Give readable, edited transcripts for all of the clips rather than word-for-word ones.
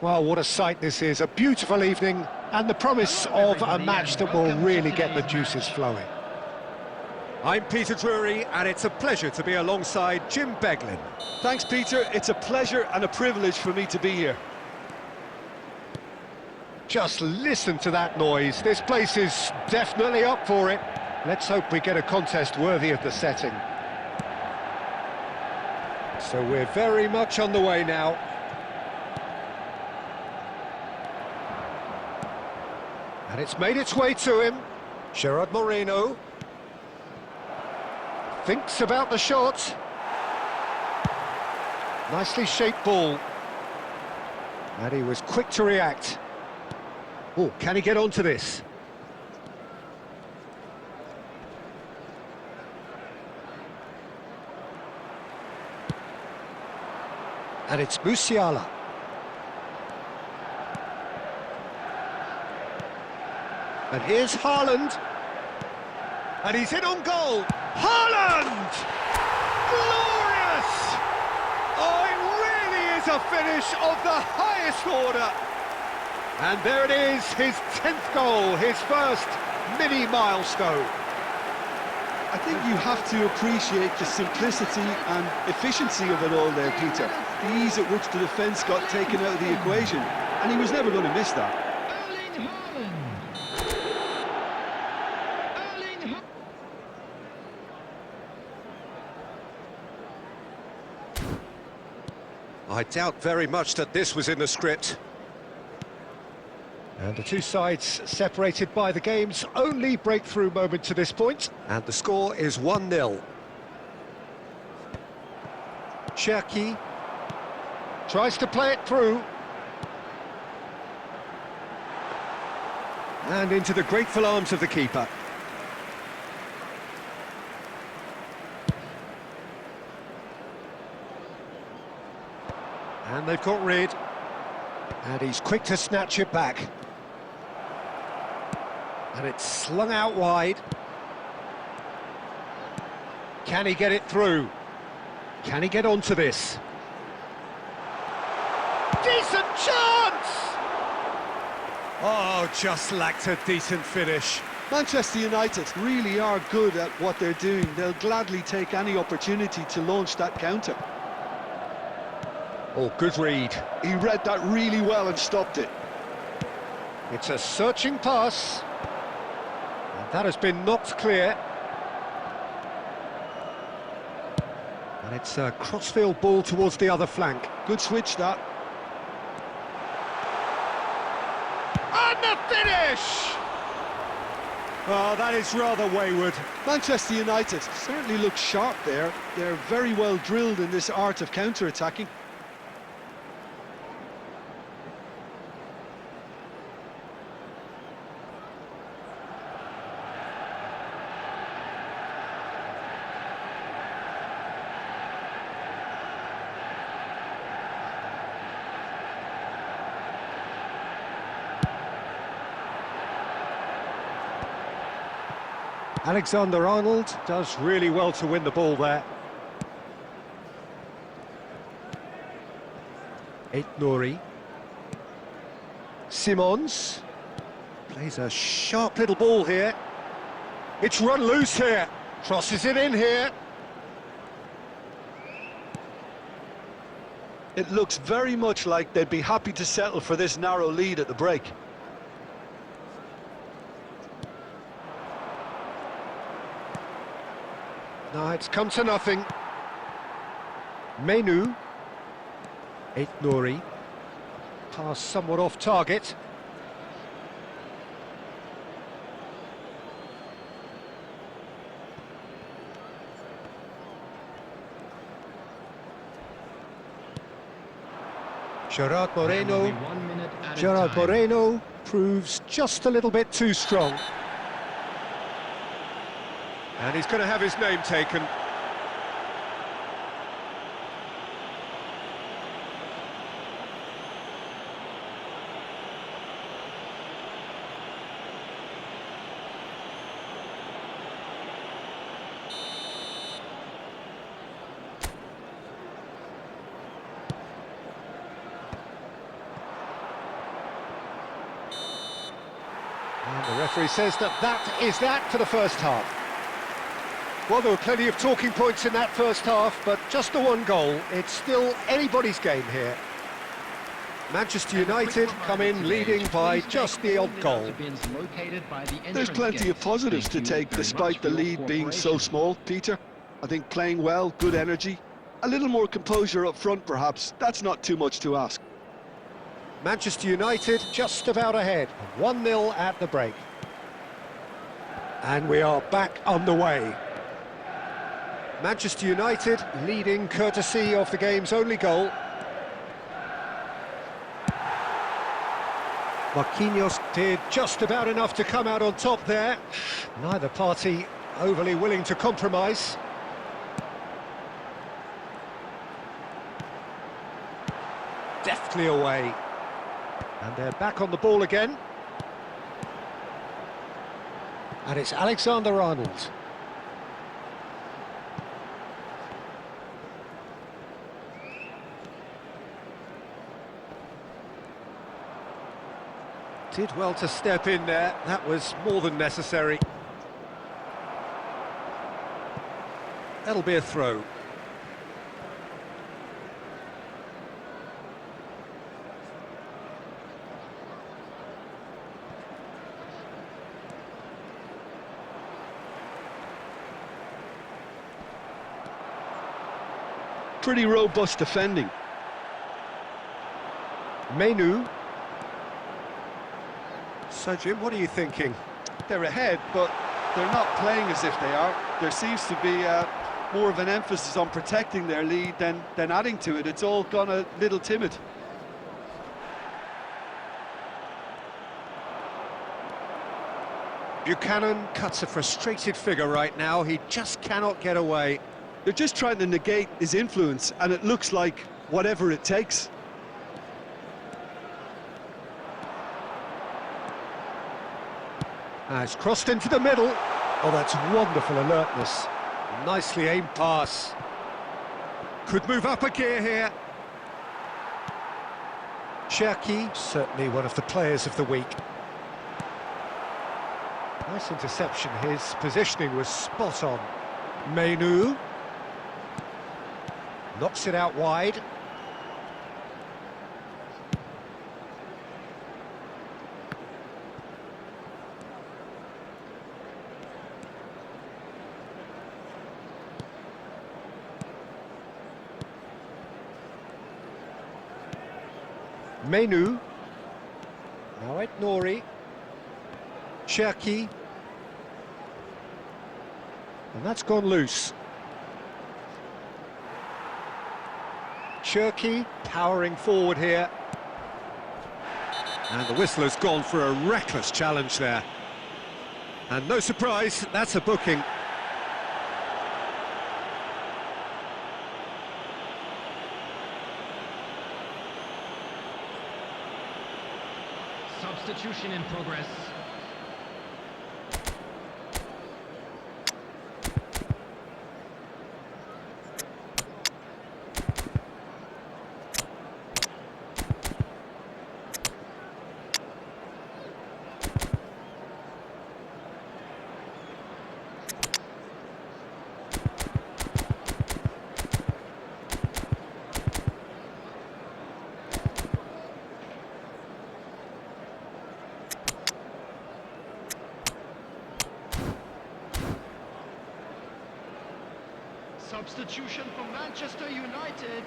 Well, what a sight this is. A beautiful evening and the promise of a match that will really get the juices flowing. I'm Peter Drury, and it's a pleasure to be alongside Jim Beglin. Thanks, Peter. It's a pleasure and a privilege for me to be here. Just listen to that noise. This place is definitely up for it. Let's hope we get a contest worthy of the setting. So we're very much on the way now. And it's made its way to him. Gerard Moreno. Thinks about the shot. Nicely shaped ball. And he was quick to react. Oh, can he get onto this? And it's Musiala. And here's Haaland. And he's in on goal. Haaland! Glorious! Oh, it really is a finish of the highest order. And there it is, his 10th goal, his first mini milestone. I think you have to appreciate the simplicity and efficiency of it all there, Peter. The ease at which the defence got taken out of the equation, and he was never going to miss that. I doubt very much that this was in the script. And the two sides separated by the game's only breakthrough moment to this point. And the score is 1-0. Cherki tries to play it through. And into the grateful arms of the keeper. And they've got rid. And he's quick to snatch it back. And it's slung out wide. Can he get it through? Can he get onto this? Decent chance! Oh, just lacked a decent finish. Manchester United really are good at what they're doing. They'll gladly take any opportunity to launch that counter. Oh, good read. He read that really well and stopped it. It's a searching pass. And that has been knocked clear. And it's a crossfield ball towards the other flank. Good switch, that. And the finish! Oh, that is rather wayward. Manchester United certainly look sharp there. They're very well drilled in this art of counter-attacking. Alexander-Arnold does really well to win the ball there. Aït-Nouri. Simons plays a sharp little ball here. It's run loose here. Crosses it in here. It looks very much like they'd be happy to settle for this narrow lead at the break. No, it's come to nothing. Menu. Aït-Nouri. Pass somewhat off target. Gerard Moreno. Gerard Moreno proves just a little bit too strong. And he's going to have his name taken. referee says that is that for the first half. Well, there were plenty of talking points in that first half, but just the one goal. It's still anybody's game here. Manchester United come in leading by just the odd goal. There's plenty of positives to take despite the lead being so small, Peter. I think playing well, good energy, a little more composure up front perhaps, that's not too much to ask. Manchester United just about ahead, 1-0 at the break. And we are back underway. Manchester United leading courtesy of the game's only goal. Marquinhos did just about enough to come out on top there. Neither party overly willing to compromise. Deftly away. And they're back on the ball again. And it's Alexander-Arnold. Did well to step in there, that was more than necessary. That'll be a throw. Pretty robust defending. Menu. So, Jim, what are you thinking? They're ahead, but they're not playing as if they are. There seems to be more of an emphasis on protecting their lead than adding to it. It's all gone a little timid. Buchanan cuts a frustrated figure right now. He just cannot get away. They're just trying to negate his influence, and it looks like whatever it takes. It's crossed into the middle. Oh, that's wonderful alertness. Nicely aimed pass. Could move up a gear here. Cherki, certainly one of the players of the week. Nice interception. His positioning was spot on. Menu. Knocks it out wide. Menu. Now at Nori. Cherki. And that's gone loose. Cherki powering forward here. And the whistle has gone for a reckless challenge there. And no surprise, that's a booking. Substitution in progress. Substitution for Manchester United.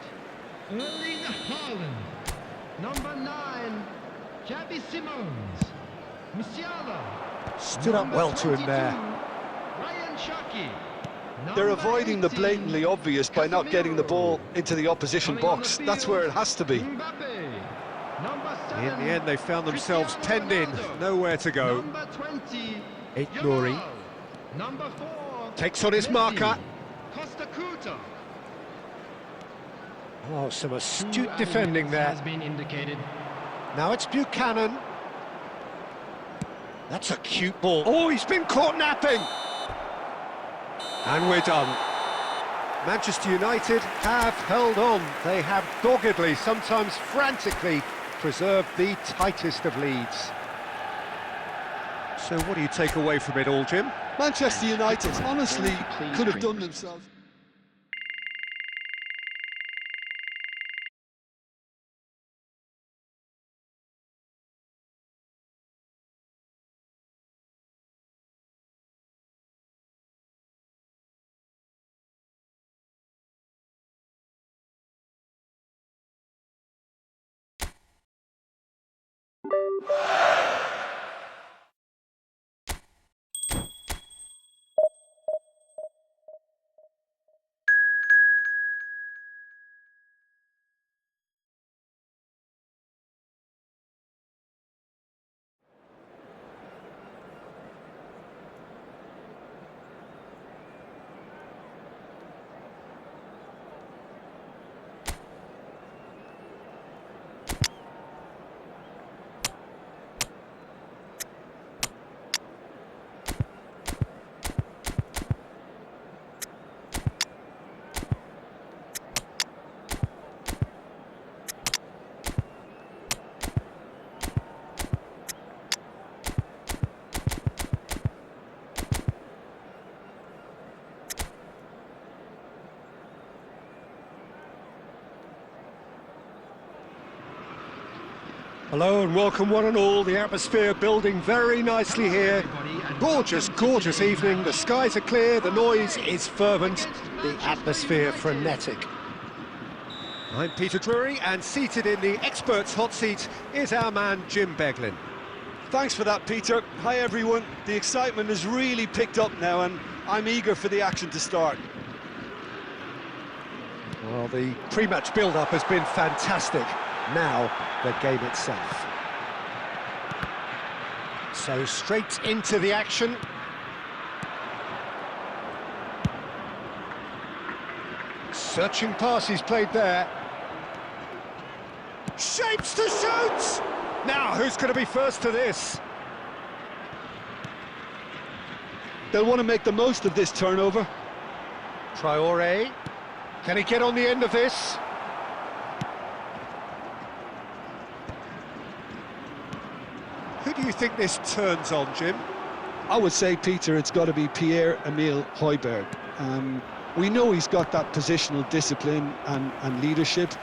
Erling Haaland. Number 9, Xavi Simons. Musiala. Stood up well to him there. Ryan Cherki. They're avoiding the blatantly obvious by not getting the ball into the opposition box. That's where it has to be. Mbappe. Number 7, In the end, they found themselves penned in, nowhere to go. Number 20, Eight Nori. Yamal. Number 4, Takes on his Messi. marker. Costa Curta. Oh, some astute defending there. Has been indicated. Now it's Buchanan. That's a cute ball. Oh, he's been caught napping. And we're done. Manchester United have held on. They have doggedly, sometimes frantically, preserved the tightest of leads. So what do you take away from it all, Jim? Manchester United honestly could have done themselves. Hello and welcome one and all. The atmosphere building very nicely here. Gorgeous, gorgeous evening. The skies are clear, the noise is fervent, the atmosphere frenetic. I'm Peter Drury, and seated in the experts' hot seat is our man Jim Beglin. Thanks for that, Peter. Hi everyone. The excitement has really picked up now and I'm eager for the action to start. Well, the pre-match build-up has been fantastic. Now, the game itself. So straight into the action. Searching pass he's played there. Shapes to shoot! Now, who's going to be first to this? They'll want to make the most of this turnover. Traoré. Can he get on the end of this? Who do you think this turns on, Jim? I would say, Peter, it's got to be Pierre-Emile Højbjerg. We know he's got that positional discipline and leadership,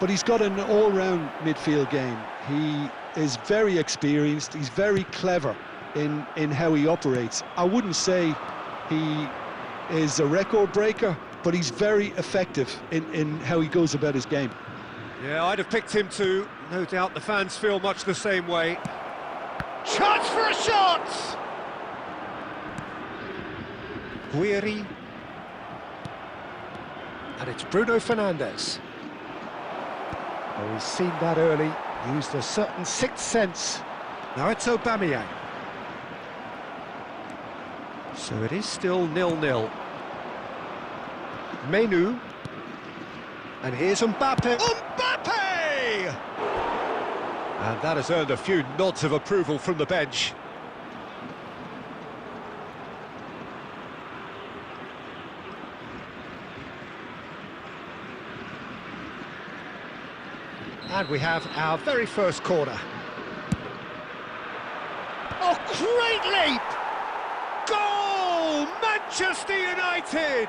but he's got an all-round midfield game. He is very experienced, he's very clever in how he operates. I wouldn't say he is a record breaker, but he's very effective in how he goes about his game. Yeah, I'd have picked him too. No doubt the fans feel much the same way. Chance for a shot! Guiri. And it's Bruno Fernandes. Oh, he's seen that early, used a certain sixth sense. Now it's Aubameyang. So it is still 0-0. Menu. And here's Mbappe. Mbappe! And that has earned a few nods of approval from the bench. And we have our very first corner. Oh, great leap! Goal! Manchester United!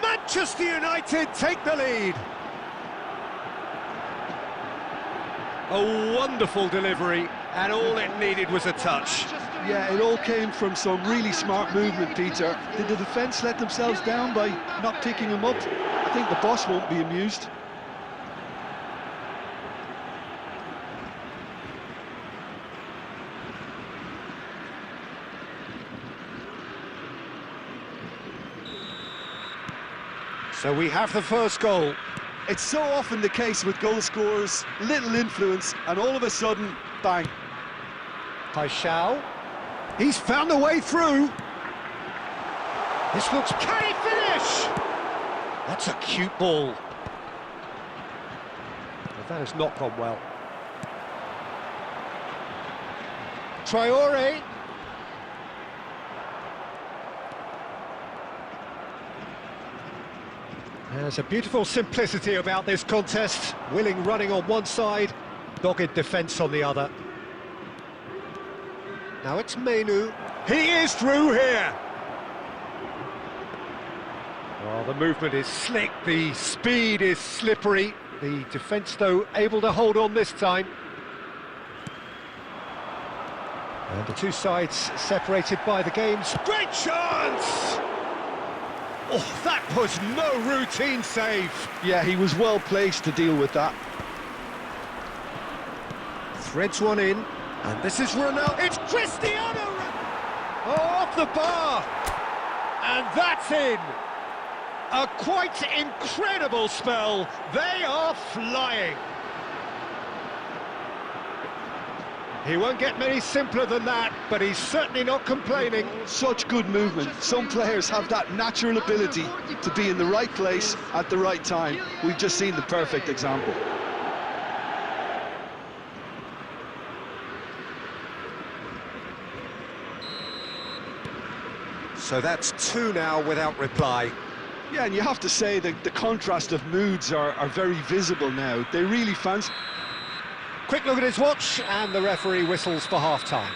Manchester United take the lead. A wonderful delivery, and all it needed was a touch. Yeah, it all came from some really smart movement, Peter. Did the defence let themselves down by not picking him up? I think the boss won't be amused. So we have the first goal. It's so often the case with goal scorers, little influence, and all of a sudden, bang. Paixão. He's found a way through. This looks... Can he finish? That's a cute ball. Well, that has not gone well. Traoré. There's a beautiful simplicity about this contest. Willing running on one side, dogged defence on the other. Now it's Menu. He is through here. Well, the movement is slick, the speed is slippery. The defence, though, able to hold on this time. And the two sides separated by the games. Great chance! Oh, that was no routine save. Yeah, he was well placed to deal with that. Threads one in. And this is Ronaldo. It's Cristiano! Oh, off the bar! And that's in! A quite incredible spell. They are flying. He won't get many simpler than that, but he's certainly not complaining. Such good movement. Some players have that natural ability to be in the right place at the right time. We've just seen the perfect example. So that's two now without reply. Yeah, and you have to say that the contrast of moods are very visible now. They really fancy... Quick look at his watch, and the referee whistles for half-time.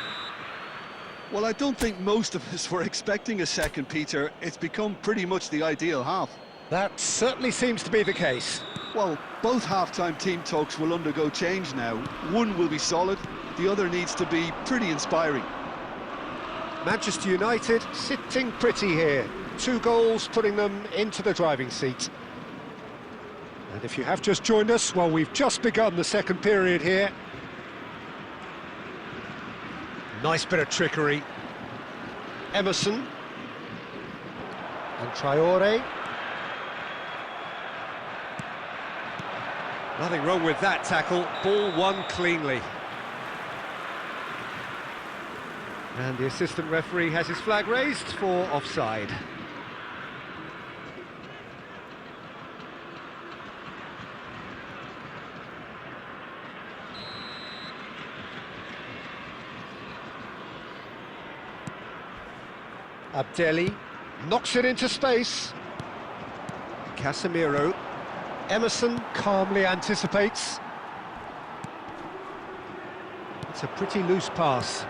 Well, I don't think most of us were expecting a second, Peter. It's become pretty much the ideal half. That certainly seems to be the case. Well, both half-time team talks will undergo change now. One will be solid, the other needs to be pretty inspiring. Manchester United sitting pretty here. 2 goals putting them into the driving seat. And if you have just joined us, well, we've just begun the second period here. Nice bit of trickery. Emerson. And Traore. Nothing wrong with that tackle. Ball won cleanly. And the assistant referee has his flag raised for offside. Abdelli knocks it into space. Casemiro. Emerson calmly anticipates. It's a pretty loose pass.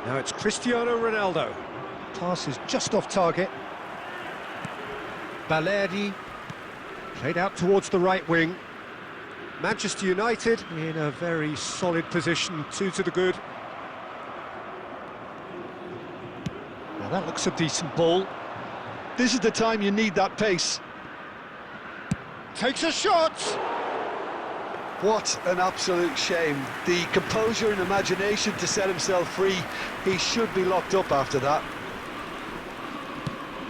Now it's Cristiano Ronaldo. Pass is just off target. Balerdi played out towards the right wing. Manchester United in a very solid position, 2 to the good. Now that looks a decent ball. This is the time you need that pace. Takes a shot! What an absolute shame. The composure and imagination to set himself free. He should be locked up after that.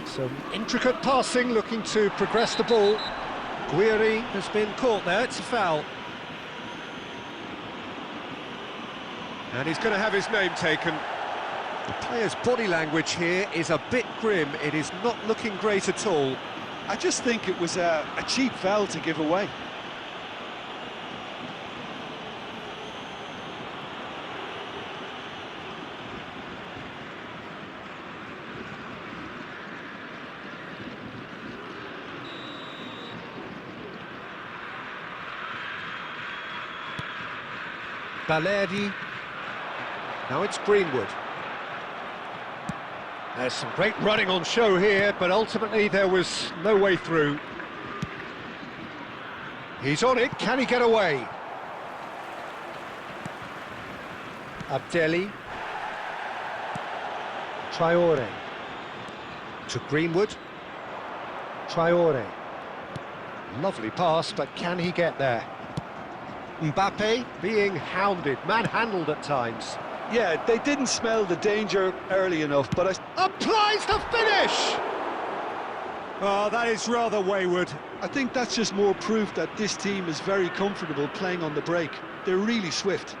Some intricate passing, looking to progress the ball. Guiri has been caught there, it's a foul. And he's going to have his name taken. The player's body language here is a bit grim. It is not looking great at all. I just think it was a cheap foul to give away. Balerdi. Now it's Greenwood. There's some great running on show here, but ultimately there was no way through. He's on it, can he get away? Abdelli. Traore. To Greenwood. Traore. Lovely pass, but can he get there? Mbappe being hounded, manhandled at times. Yeah, they didn't smell the danger early enough, but Applies the finish! Oh, that is rather wayward. I think that's just more proof that this team is very comfortable playing on the break. They're really swift.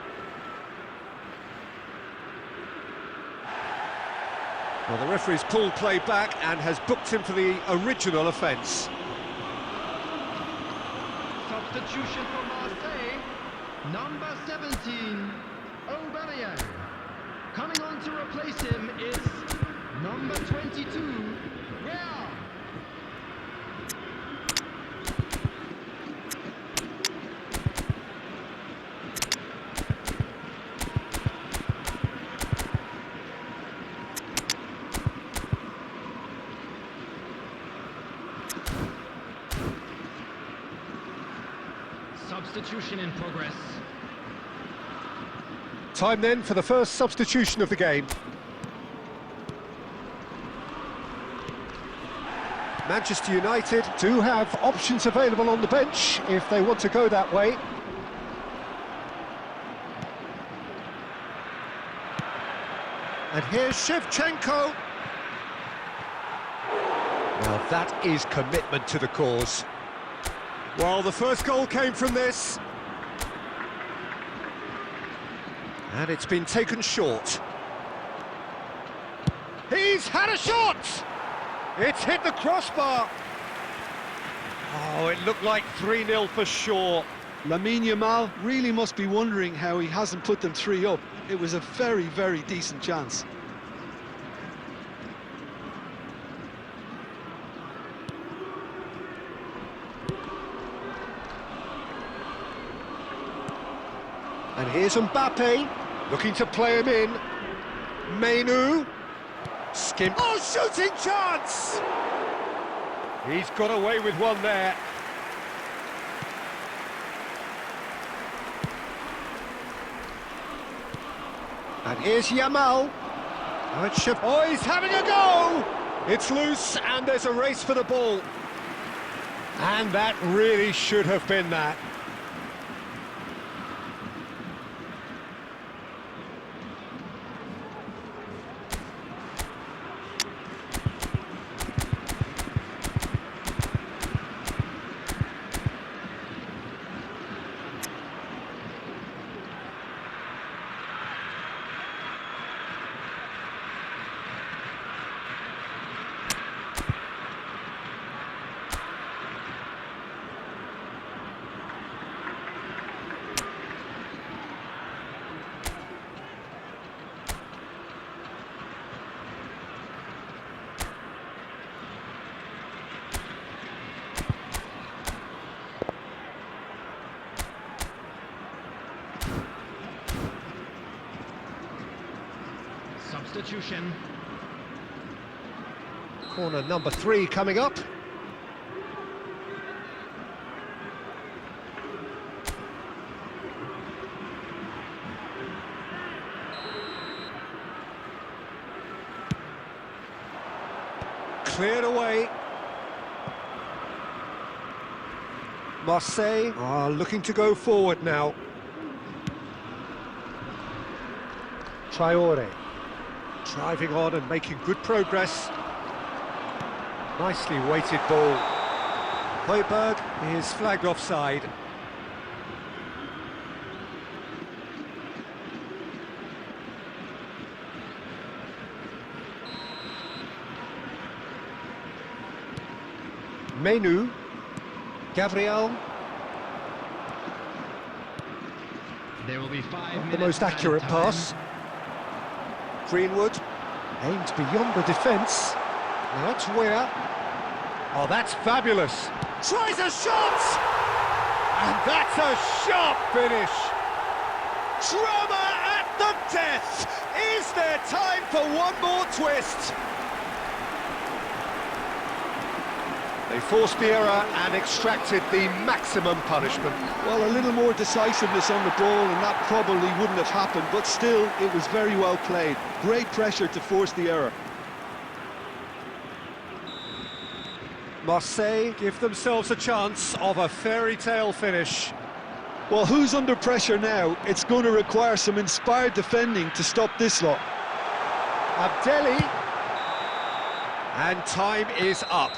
Well, the referee's pulled play back and has booked him for the original offence. Substitution for Marseille. Number 17, Aubameyang. Coming on to replace him is number 22, Real. Substitution in progress. Time then for the first substitution of the game. Manchester United do have options available on the bench if they want to go that way. And here's Shevchenko. Well, that is commitment to the cause. Well, the first goal came from this. And it's been taken short. He's had a shot! It's hit the crossbar. Oh, it looked like 3-0 for sure. Lamine Yamal really must be wondering how he hasn't put them 3 up. It was a very, very decent chance. And here's Mbappe, looking to play him in. Mainu. Skimp. Oh, shooting chance! He's got away with one there. And here's Yamal. Oh, he's having a go! It's loose, and there's a race for the ball. And that really should have been that. Substitution. Corner number 3 coming up. Cleared away. Marseille are looking to go forward now. Traore. Driving on and making good progress. Nicely weighted ball. Højbjerg is flagged offside. Mainu. Gabriel. There will be 5 minutes. The most accurate added time. pass. Greenwood aimed beyond the defence. Now it's Weir. Oh, that's fabulous. Tries a shot! And that's a sharp finish. Drama at the death. Is there time for one more twist? They forced the error and extracted the maximum punishment. Well, a little more decisiveness on the ball and that probably wouldn't have happened, but still, it was very well played. Great pressure to force the error. Marseille give themselves a chance of a fairy tale finish. Well, who's under pressure now? It's going to require some inspired defending to stop this lot. Abdelli. And time is up.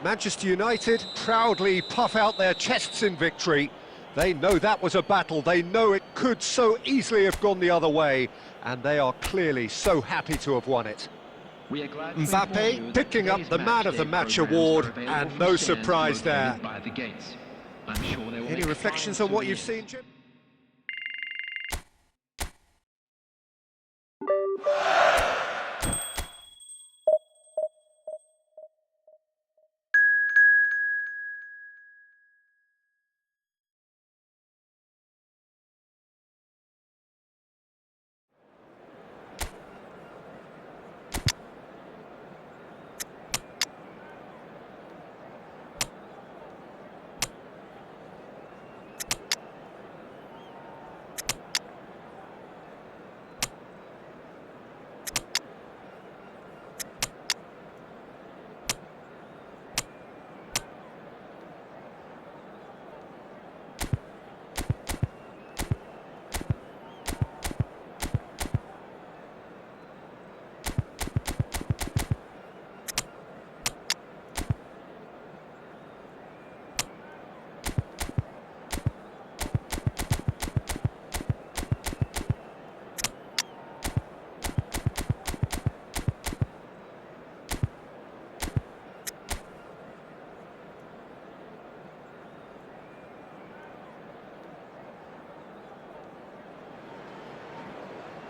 Manchester United proudly puff out their chests in victory. They know that was a battle. They know it could so easily have gone the other way. And they are clearly so happy to have won it. Mbappe picking up the Man of the Match award, and no surprise there. Any reflections on what you've seen, Jim?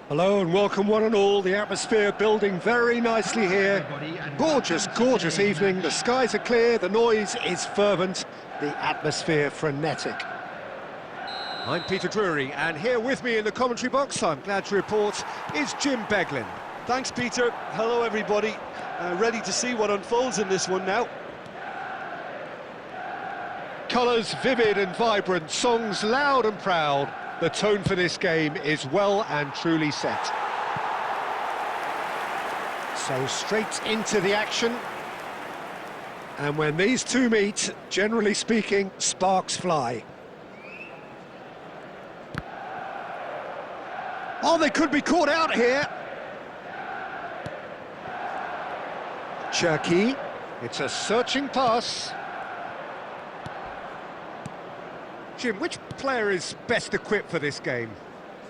Hello and welcome one and all. The atmosphere building very nicely here. Gorgeous, gorgeous evening. The skies are clear, the noise is fervent, the atmosphere frenetic. I'm Peter Drury, and here with me in the commentary box, I'm glad to report, is Jim Beglin. Thanks, Peter. Hello, everybody. Ready to see what unfolds in this one now. Colours vivid and vibrant, songs loud and proud. The tone for this game is well and truly set. So straight into the action. And when these two meet, generally speaking, sparks fly. Oh, they could be caught out here. Cherky, it's a searching pass. Jim, which player is best equipped for this game?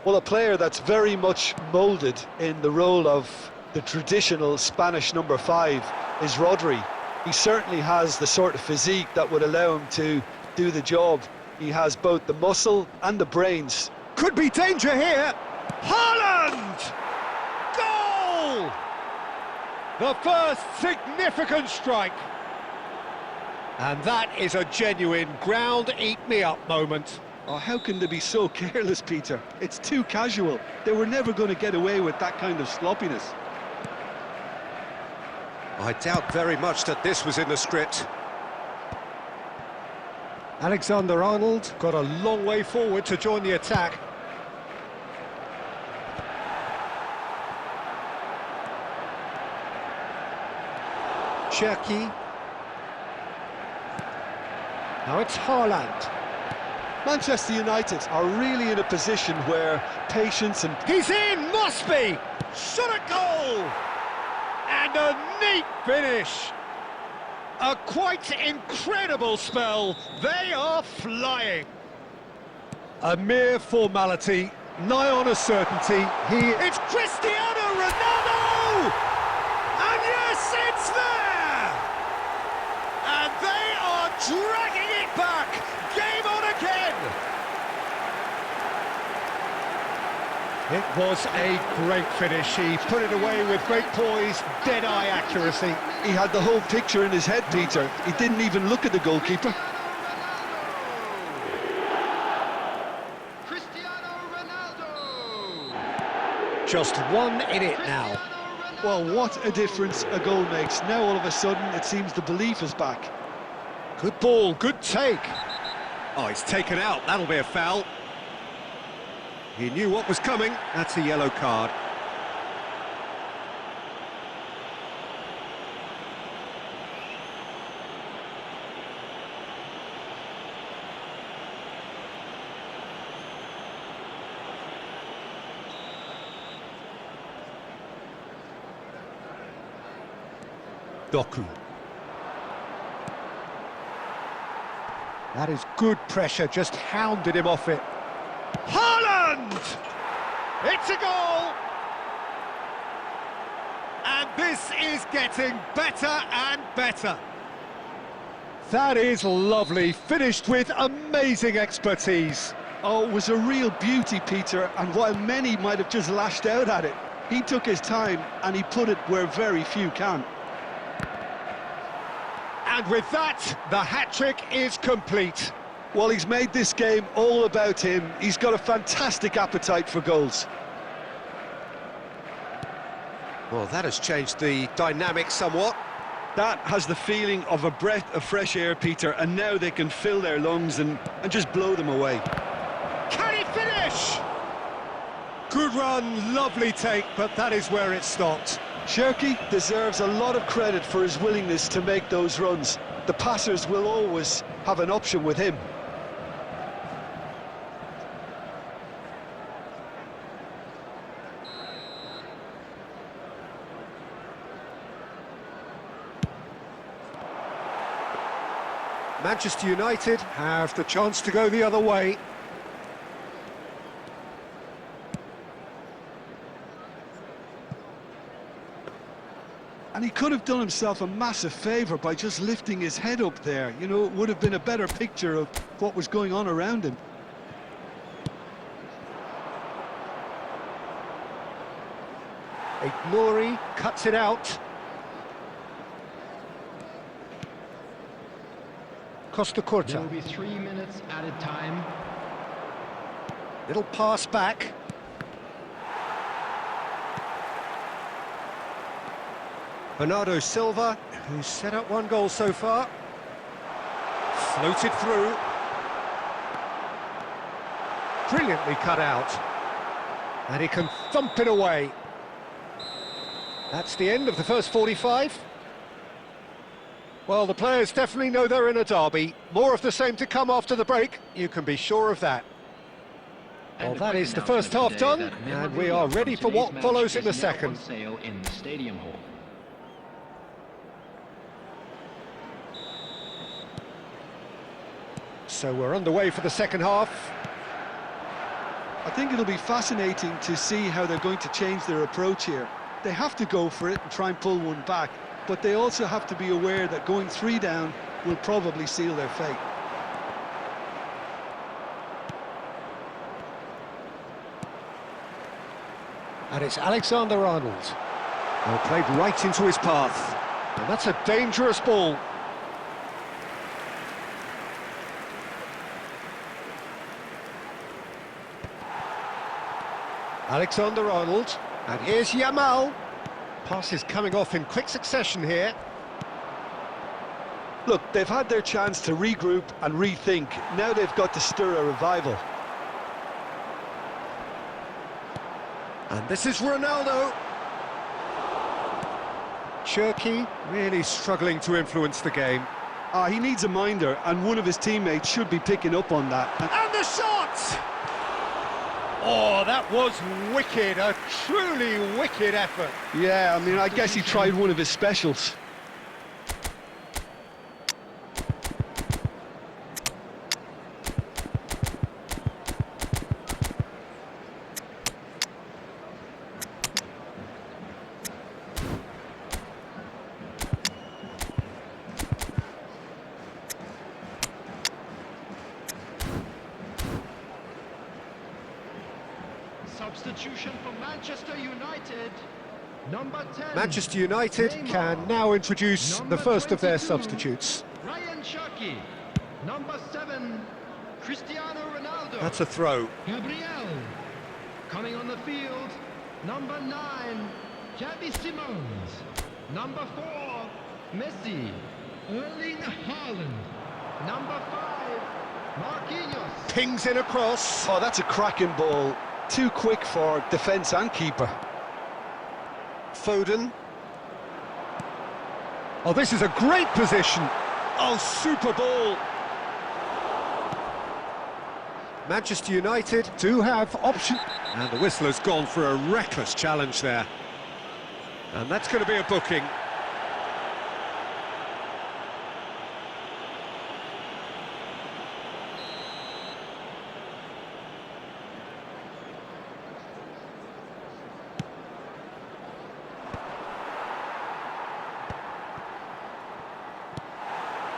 Well, a player that's very much moulded in the role of the traditional Spanish number 5 is Rodri. He certainly has the sort of physique that would allow him to do the job. He has both the muscle and the brains. Could be danger here. Haaland! Goal! The first significant strike. And that is a genuine ground-eat-me-up moment. Oh, how can they be so careless, Peter? It's too casual. They were never going to get away with that kind of sloppiness. I doubt very much that this was in the script. Alexander-Arnold got a long way forward to join the attack. Cherky. Now it's Haaland. Manchester United are really in a position where patience and... He's in! Must be! Shot at goal! And a neat finish! A quite incredible spell. They are flying. A mere formality, nigh on a certainty. It's Cristiano Ronaldo! And yes, it's there! And they are dragging it back! Game on again! It was a great finish. He put it away with great poise, dead-eye accuracy. He had the whole picture in his head, Peter. He didn't even look at the goalkeeper. Cristiano Ronaldo! Just one in it now. Well, what a difference a goal makes. Now all of a sudden it seems the belief is back. Good ball, good take. Oh, he's taken out. That'll be a foul. He knew what was coming. That's a yellow card. Doku. That is good pressure, just hounded him off it. Haaland! It's a goal! And this is getting better and better. That is lovely, finished with amazing expertise. Oh, it was a real beauty, Peter, and while many might have just lashed out at it, he took his time and he put it where very few can. And with that, the hat-trick is complete. Well, he's made this game all about him. He's got a fantastic appetite for goals. Well, that has changed the dynamic somewhat. That has the feeling of a breath of fresh air, Peter, and now they can fill their lungs and just blow them away. Can he finish? Good run, lovely take, but that is where it stopped. Cherky deserves a lot of credit for his willingness to make those runs. The passers will always have an option with him. Manchester United have the chance to go the other way. And he could have done himself a massive favour by just lifting his head up there. You know, it would have been a better picture of what was going on around him. Ignori cuts it out. Costa There will Curta. be 3 minutes added time. Little pass back. Bernardo Silva, who's set up one goal so far. Floated through. Brilliantly cut out. And he can thump it away. That's the end of the first 45. Well, the players definitely know they're in a derby. More of the same to come after the break, you can be sure of that. Well, that is the first half done, and we are ready for what follows in the second. Sale in the stadium hall. So we're underway for the second half. I think it'll be fascinating to see how they're going to change their approach here. They have to go for it and try and pull one back, but they also have to be aware that going 3 down will probably seal their fate. And it's Alexander-Arnold. Well, played right into his path. And that's a dangerous ball. Alexander-Arnold. And here's Yamal. Passes coming off in quick succession here. Look, they've had their chance to regroup and rethink. Now they've got to stir a revival. And this is Ronaldo. Cherki really struggling to influence the game. He needs a minder, and one of his teammates should be picking up on that. And the shot! Oh, that was wicked, a truly wicked effort. Yeah, I mean, I guess he tried one of his specials. Substitution for Manchester United. Number 10. Manchester United can now introduce the first of their substitutes. Ryan Cherki. Number 7. Cristiano Ronaldo. That's a throw. Gabriel coming on the field. Number 9. Xavi Simons. Number 4. Messi. Erling Haaland. Number 5. Marquinhos. Pings in across. Oh, that's a cracking ball. Too quick for defence and keeper. Foden. Oh, this is a great position. Oh, super ball. Manchester United do have option. And the whistle has gone for a reckless challenge there. And that's going to be a booking.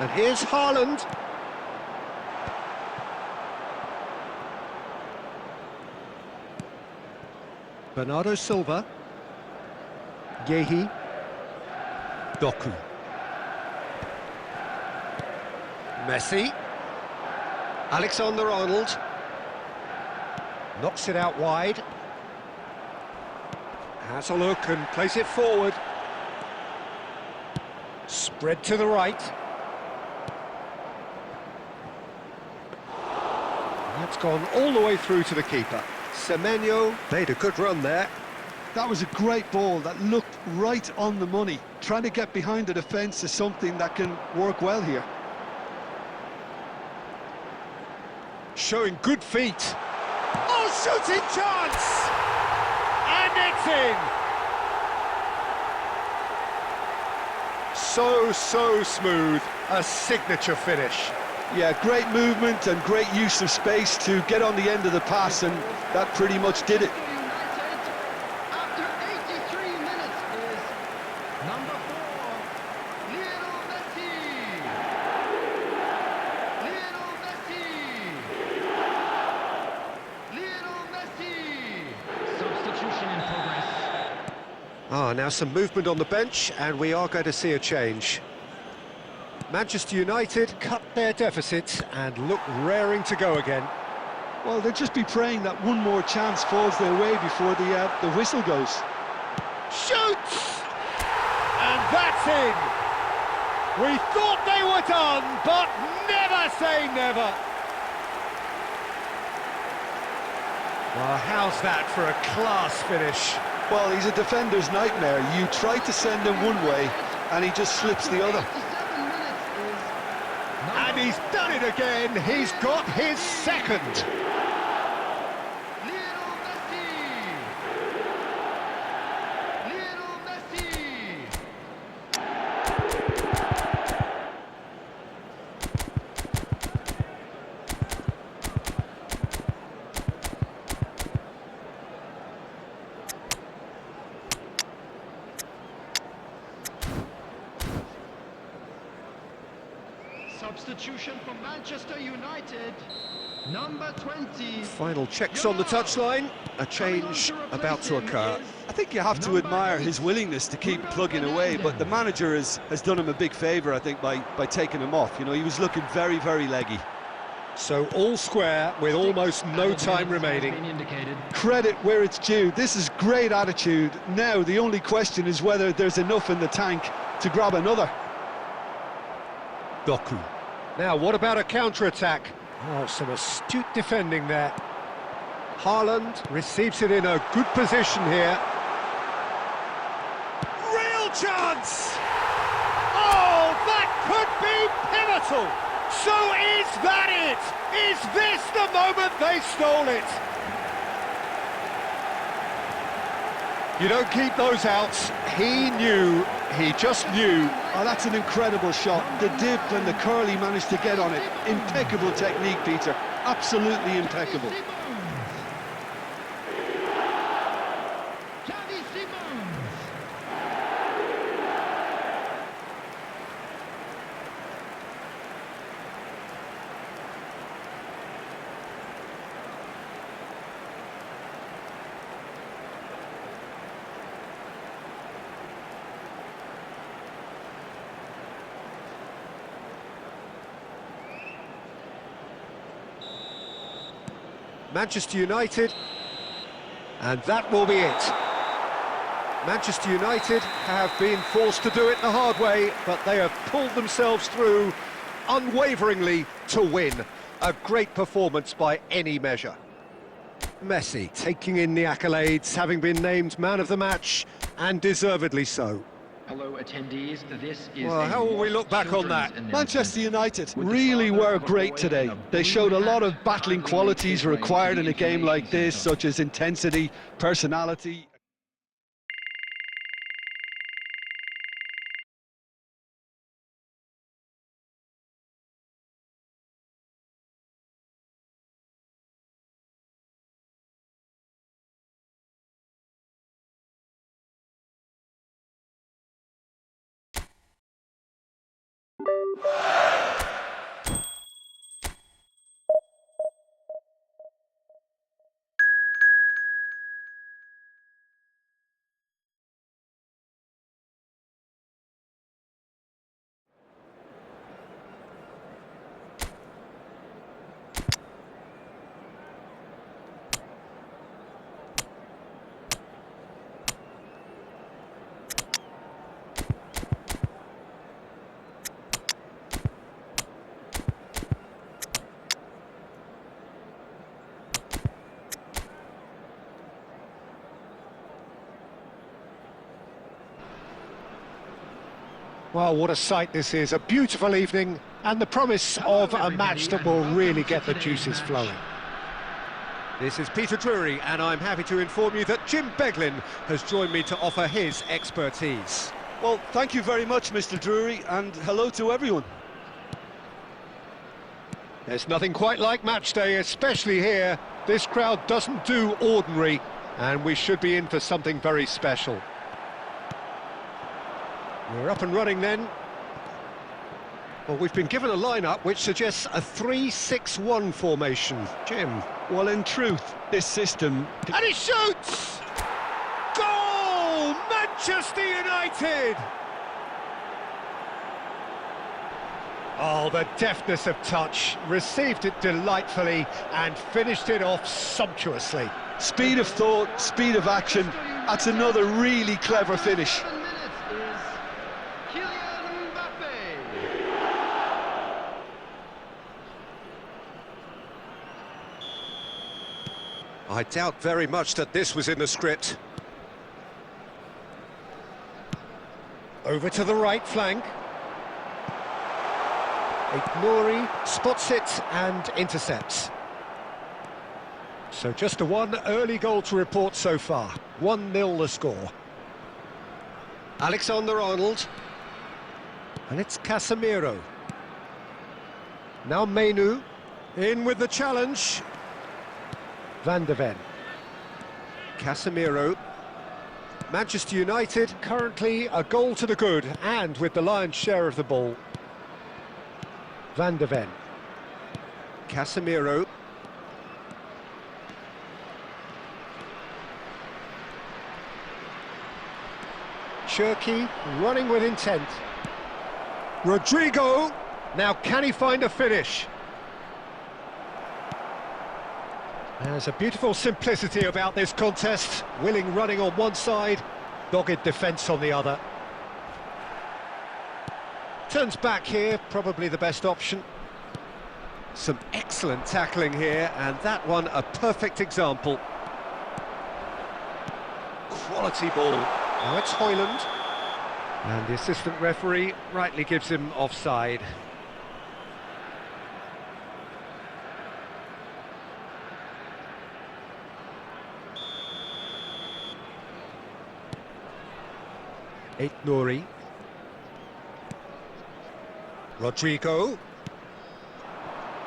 And here's Haaland. Bernardo Silva. Yehi. Doku. Messi. Alexander-Arnold. Knocks it out wide. Has a look and plays it forward. Spread to the right. That's gone all the way through to the keeper. Semenyo made a good run there. That was a great ball that looked right on the money. Trying to get behind the defence is something that can work well here. Showing good feet. Oh, shooting chance! And it's in! So smooth. A signature finish. Yeah, great movement and great use of space to get on the end of the pass, and that pretty much did it. United, after 83 minutes, is number 4, Lionel Messi. Lionel Messi. Lionel Messi. Substitution in progress. Now some movement on the bench, and we are going to see a change. Manchester United cut their deficit and look raring to go again. Well, they'll just be praying that one more chance falls their way before the whistle goes. Shoots! And that's in! We thought they were done, but never say never! Well, how's that for a class finish? Well, he's a defender's nightmare. You try to send him one way, and he just slips the other. 87 minutes is And he's done it again! He's got his second! Lionel Messi. Lionel Messi. Substitution for Manchester United. Number 20. Final checks on the touchline. A change about to occur. I think you have to admire his willingness to keep plugging away, but the manager has done him a big favour, I think, by taking him off. You know, he was looking very, very leggy. So all square with almost no time remaining. Credit where it's due. This is great attitude. Now, the only question is whether there's enough in the tank to grab another. Doku. Now, what about a counter-attack? Oh, some astute defending there. Haaland receives it in a good position here. Real chance! Oh, that could be pivotal! So is that it? Is this the moment they stole it? You don't keep those outs. He knew, he just knew. Oh, that's an incredible shot. The dip and the curl he managed to get on it. Impeccable technique, Peter. Absolutely impeccable. Xavi Simons. Manchester United, and that will be it. Manchester United have been forced to do it the hard way, but they have pulled themselves through unwaveringly to win. A great performance by any measure. Messi taking in the accolades, having been named man of the match, and deservedly so. Hello, attendees. This is. Well, how will we look back on that? Manchester United really were great today. They showed a lot of battling qualities required in a game like this, such as intensity, personality. Well, what a sight this is. A beautiful evening and the promise of a match that will really get the juices flowing. This is Peter Drury, and I'm happy to inform you that Jim Beglin has joined me to offer his expertise. Well, thank you very much, Mr. Drury, and hello to everyone. There's nothing quite like match day, especially here. This crowd doesn't do ordinary, and we should be in for something very special. We're up and running then. Well, we've been given a lineup which suggests a 3-6-1 formation. Jim. Well, in truth, this system... And he shoots! Goal! Manchester United! Oh, the deftness of touch, received it delightfully and finished it off sumptuously. Speed of thought, speed of action. That's another really clever finish. 7 minutes is Kylian Mbappe. I doubt very much that this was in the script. Over to the right flank. Ignori spots it and intercepts. So just a one early goal to report so far. 1-0 the score. Alexander-Arnold. And it's Casemiro. Now Menu. In with the challenge. Van de Ven. Casemiro. Manchester United currently a goal to the good and with the lion's share of the ball. Van de Ven. Casemiro. Cherki running with intent. Rodrigo. Now can he find a finish? There's a beautiful simplicity about this contest. Willing running on one side, dogged defence on the other. Turns back here, probably the best option. Some excellent tackling here, and that one a perfect example. Quality ball. Now it's Højlund. And the assistant referee rightly gives him offside. Ignori. Rodrigo.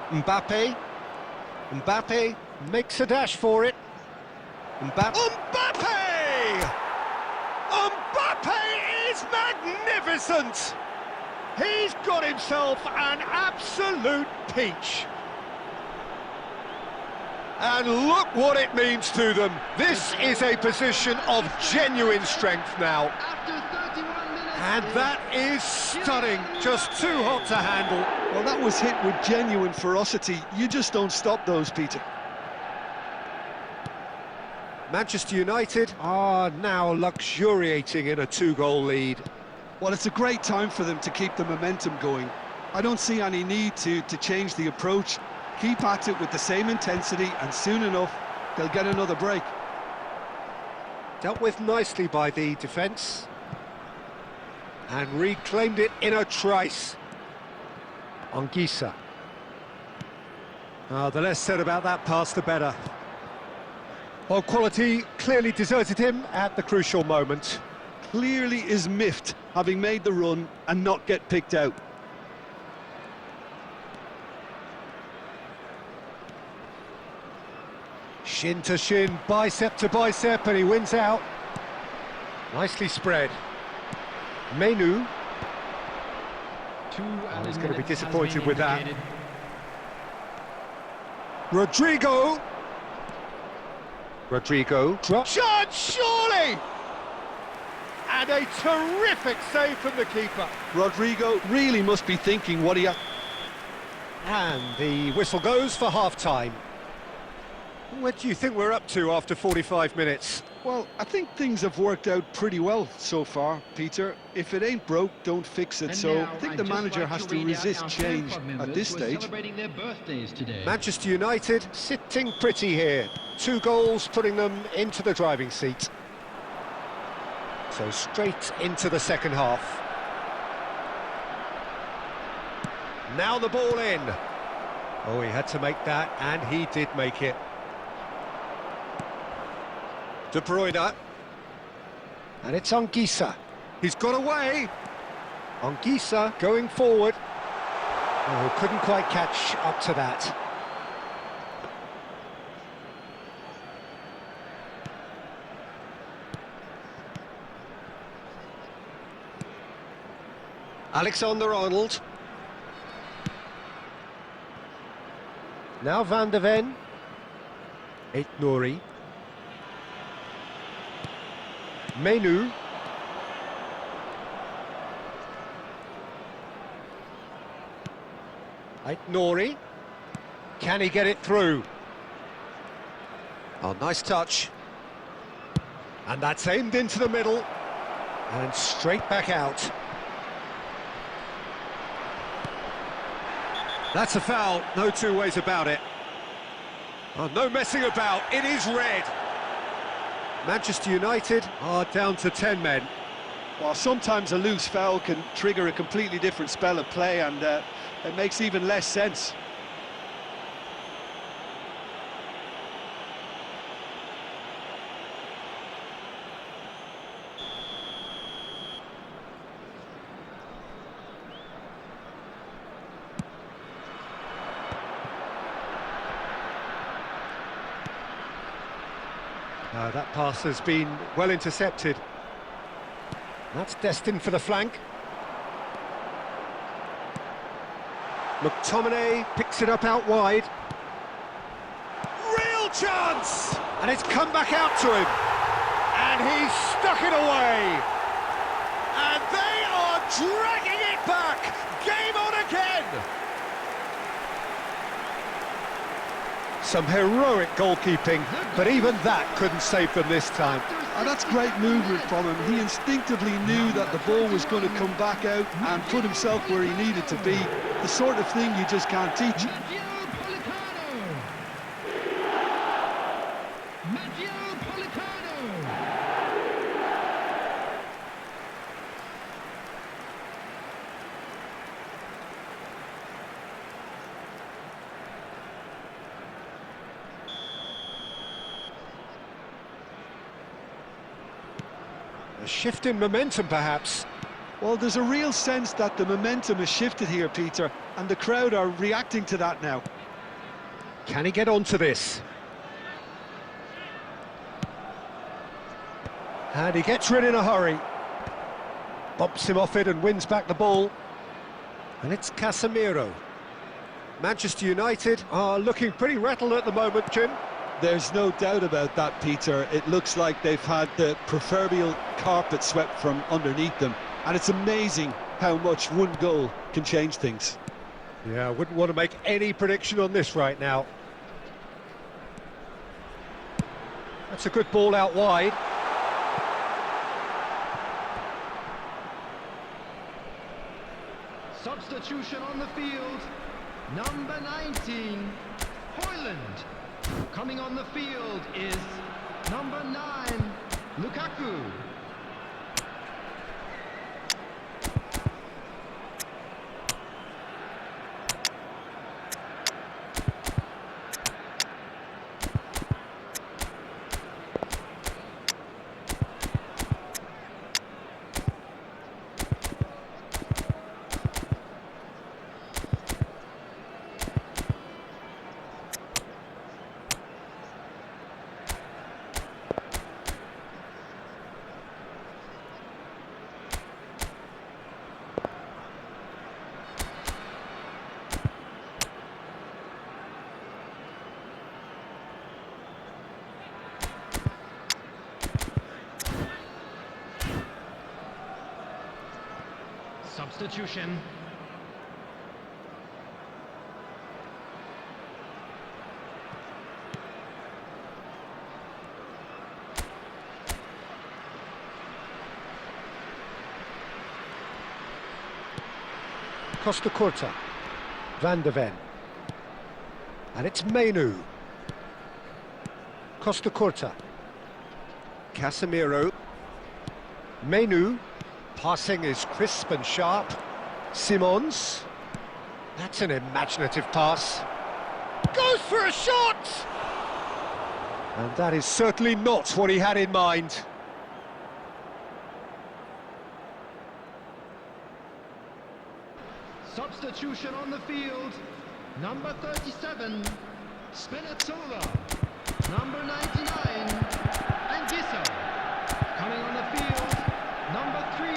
Mbappe. Mbappe makes a dash for it. Mbappe. Mbappe is magnificent! He's got himself an absolute peach. And look what it means to them. This is a position of genuine strength now. After 31 minutes. And that is stunning, just too hot to handle. Well, that was hit with genuine ferocity. You just don't stop those, Peter. Manchester United are now luxuriating in a 2-goal lead. Well, it's a great time for them to keep the momentum going. I don't see any need to change the approach. Keep at it with the same intensity, and soon enough, they'll get another break. Dealt with nicely by the defence. And reclaimed it in a trice. Anguissa. The less said about that pass, the better. Well, quality clearly deserted him at the crucial moment. Clearly is miffed, having made the run and not get picked out. Shin to shin, bicep to bicep, and he wins out. Nicely spread. Menu. He's going to be disappointed with that. Rodrigo. Shot, surely! And a terrific save from the keeper. Rodrigo really must be thinking what he... And the whistle goes for half-time. What do you think we're up to after 45 minutes? Well, I think things have worked out pretty well so far, Peter. If it ain't broke, don't fix it. And So now, I think I'd the just manager like has to read out resist our change Club at members this who are stage. celebrating their birthdays today. Manchester United sitting pretty here. 2 goals putting them into the driving seat. So straight into the second half. Now the ball in. Oh, he had to make that, and he did make it. De Bruyne. And it's Anguissa. He's got away. Anguissa going forward. Oh, couldn't quite catch up to that. Alexander-Arnold. Now Van de Ven. Ignori. Menu. Nori. Can he get it through? Oh, nice touch. And that's aimed into the middle. And straight back out. That's a foul, no two ways about it. Oh, no messing about, it is red. Manchester United are down to 10 men. Well, sometimes a loose foul can trigger a completely different spell of play, and it makes even less sense. That pass has been well intercepted. That's destined for the flank. McTominay picks it up out wide. Real chance! And it's come back out to him. And he's stuck it away. And they are dragging it back. Game on again. Some heroic goalkeeping, but even that couldn't save them this time. And that's great movement from him. He instinctively knew that the ball was going to come back out and put himself where he needed to be. The sort of thing you just can't teach. A shift in momentum, perhaps. Well, there's a real sense that the momentum has shifted here, Peter, and the crowd are reacting to that now. Can he get onto this? And he gets rid in a hurry. Bumps him off it and wins back the ball. And it's Casemiro. Manchester United are looking pretty rattled at the moment, Jim. There's no doubt about that, Peter. It looks like they've had the proverbial carpet swept from underneath them. And it's amazing how much one goal can change things. Yeah, I wouldn't want to make any prediction on this right now. That's a good ball out wide. Substitution on the field. Number 19, Hoyland. Coming on the field is number 9, Lukaku. Substitution. Costa Curta. Van de Ven. And it's Menu. Costa Curta. Casemiro. Menu. Passing is crisp and sharp. Simons. That's an imaginative pass. Goes for a shot! And that is certainly not what he had in mind. Substitution on the field. Number 37, Spinazzola. Number 99, Anguissa. Coming on the field, number 3,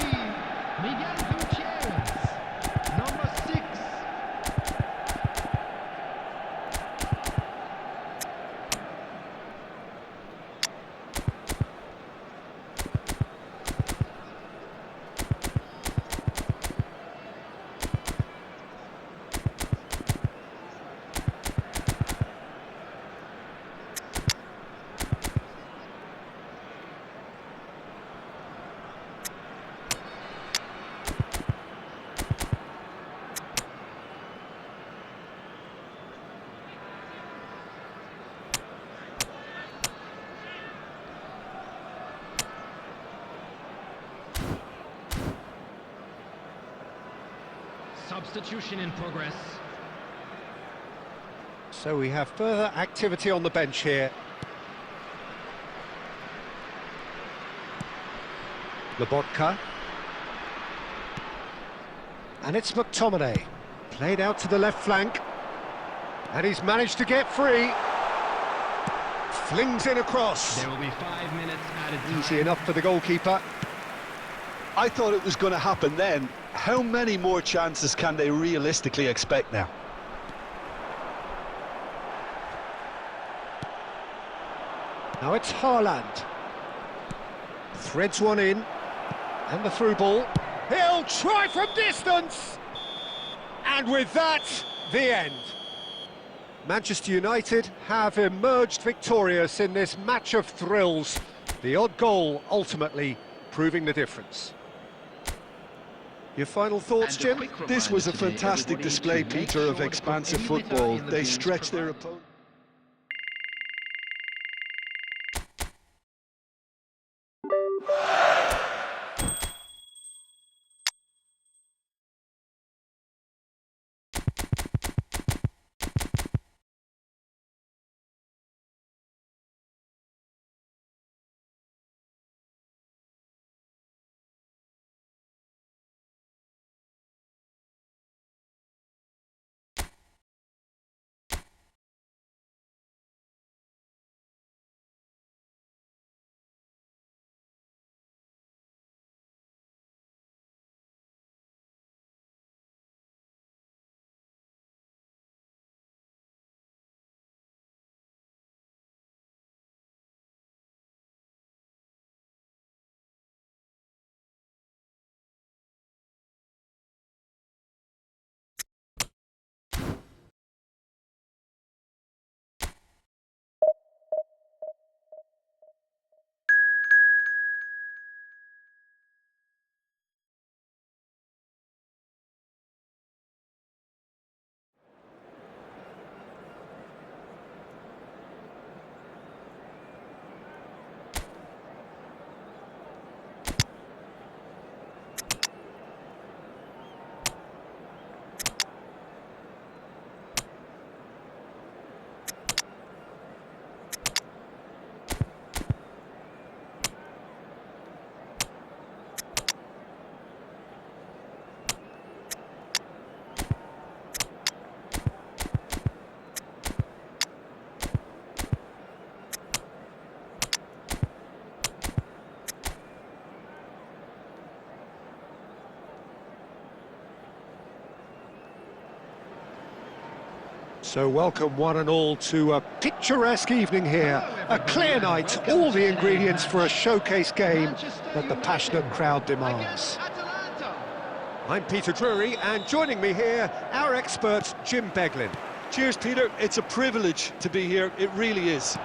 Miguel Gutierrez. Number 6. Substitution in progress. So we have further activity on the bench here. Lobotka. And it's McTominay. Played out to the left flank. And he's managed to get free. Flings in across. There will be 5 minutes added time. Easy enough for the goalkeeper. I thought it was going to happen then. How many more chances can they realistically expect now? Now it's Haaland. Threads one in. And the through ball. He'll try from distance! And with that, the end. Manchester United have emerged victorious in this match of thrills. The odd goal ultimately proving the difference. Your final thoughts, Jim? This was a fantastic display, Peter, of expansive football. They stretched their opponent. So welcome one and all to a picturesque evening here. A clear night, all the ingredients for a showcase game that the passionate crowd demands. I'm Peter Drury, and joining me here, our expert Jim Beglin. Cheers, Peter. It's a privilege to be here. It really is.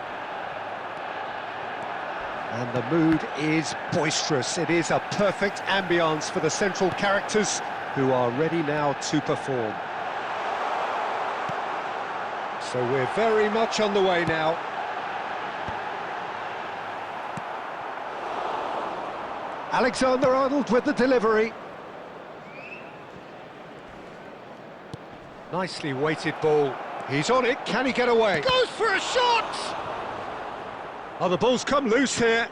And the mood is boisterous. It is a perfect ambience for the central characters who are ready now to perform. So we're very much on the way now. Alexander-Arnold with the delivery. Nicely weighted ball. He's on it, can he get away? Goes for a shot! Oh, the ball's come loose here.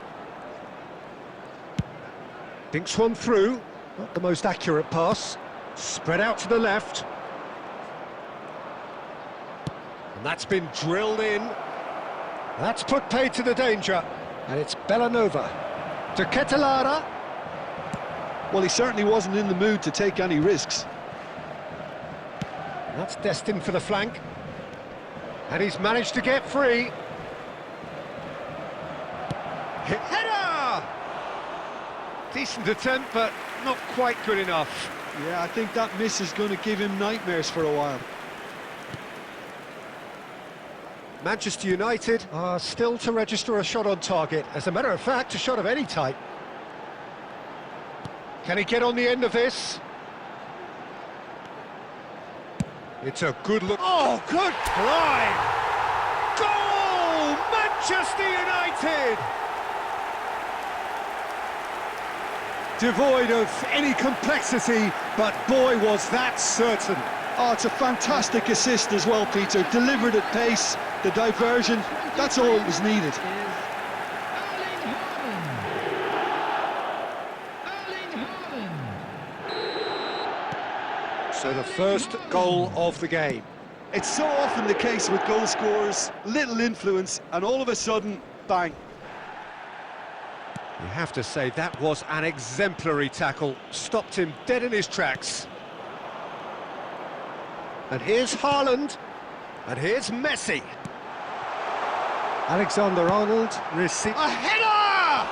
Dinks one through. Not the most accurate pass. Spread out to the left. And that's been drilled in. That's put paid to the danger. And it's Bellanova to Ketelara. Well, he certainly wasn't in the mood to take any risks. That's destined for the flank. And he's managed to get free. Header! Decent attempt, but not quite good enough. Yeah, I think that miss is going to give him nightmares for a while. Manchester United are still to register a shot on target. As a matter of fact, a shot of any type. Can he get on the end of this? It's a good look. Oh, good fly! Goal! Manchester United! Devoid of any complexity, but boy was that certain. Oh, it's a fantastic assist as well, Peter. Delivered at pace, the diversion, that's all that was needed. So the first goal of the game. It's so often the case with goal scorers, little influence, and all of a sudden, bang. You have to say that was an exemplary tackle, stopped him dead in his tracks. And here's Haaland, and here's Messi. Alexander-Arnold receives a header!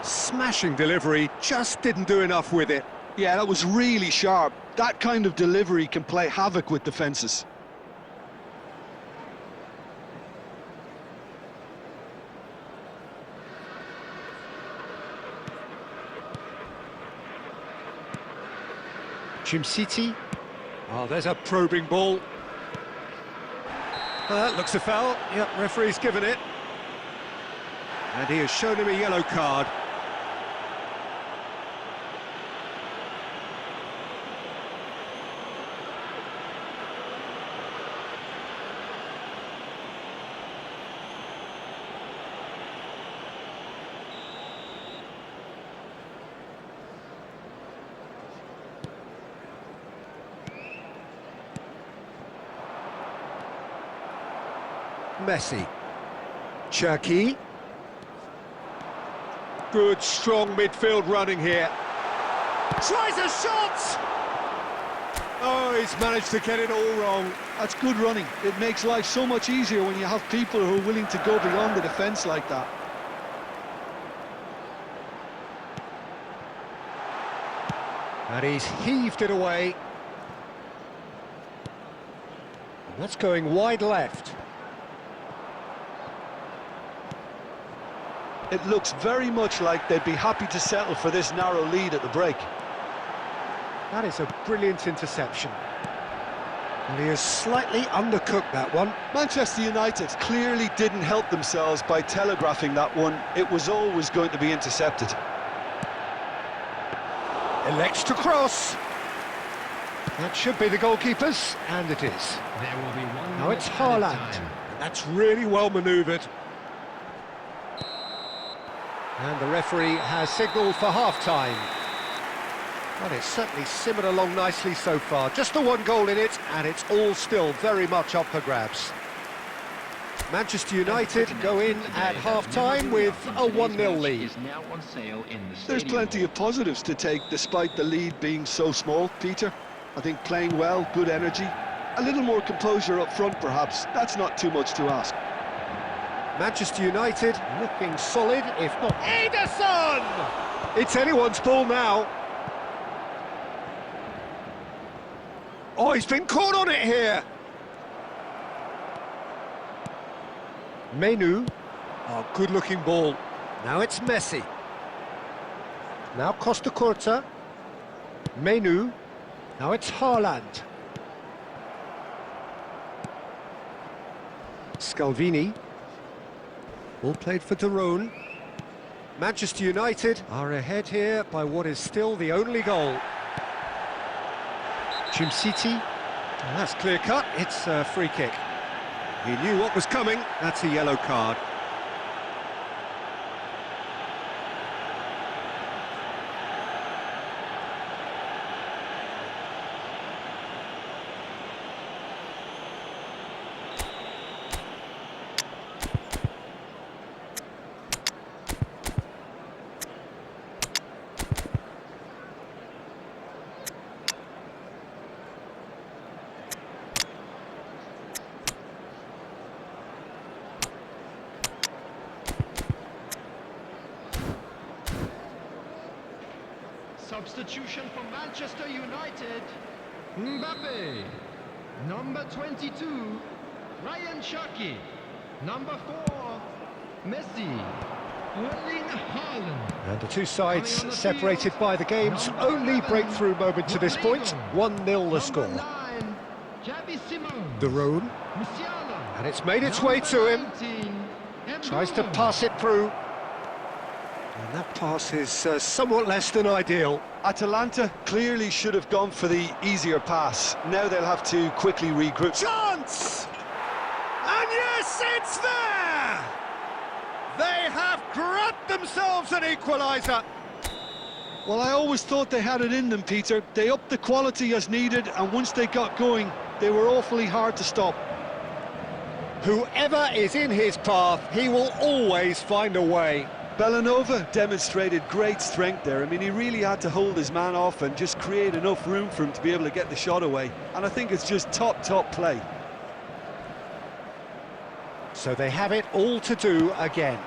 Smashing delivery, just didn't do enough with it. Yeah, that was really sharp. That kind of delivery can play havoc with defences. City. Oh, there's a probing ball. Looks a foul. Yep, referee's given it. And he has shown him a yellow card. Messi. Cherki. Good, strong midfield running here. Tries a shot! Oh, he's managed to get it all wrong. That's good running. It makes life so much easier when you have people who are willing to go beyond the defence like that. And he's heaved it away. And that's going wide left. It looks very much like they'd be happy to settle for this narrow lead at the break. That is a brilliant interception. And he has slightly undercooked that one. Manchester United clearly didn't help themselves by telegraphing that one. It was always going to be intercepted. Elects to cross. That should be the goalkeeper's, and it is. There will be one. Now it's Haaland. That's really well manoeuvred. And the referee has signalled for half-time. Well, it's certainly simmered along nicely so far. Just the one goal in it, and it's all still very much up for grabs. Manchester United go in at half-time with a 1-0 lead. There's plenty of positives to take despite the lead being so small, Peter. I think playing well, good energy. A little more composure up front, perhaps. That's not too much to ask. Manchester United looking solid, if not... Ederson! It's anyone's ball now. Oh, he's been caught on it here. Menu. Oh, good-looking ball. Now it's Messi. Now Costa Curta. Menu. Now it's Haaland. Scalvini. All played for Daron. Manchester United are ahead here by what is still the only goal. City. Oh, that's clear cut. It's a free kick. He knew what was coming. That's a yellow card. Substitution for Manchester United. Mbappe. Number 22, Ryan Cherki. Number 4, Messi. Erling Haaland. And the two sides separated by the game's only breakthrough moment to this point. 1-0 the score. Daron. And it's made its way to him. Tries to pass it through. And that pass is somewhat less than ideal. Atalanta clearly should have gone for the easier pass. Now they'll have to quickly regroup. Chance! And yes, it's there! They have grabbed themselves an equaliser. Well, I always thought they had it in them, Peter. They upped the quality as needed, and once they got going, they were awfully hard to stop. Whoever is in his path, he will always find a way. Bellanova demonstrated great strength there. I mean, he really had to hold his man off and just create enough room for him to be able to get the shot away. And I think it's just top play. So they have it all to do again.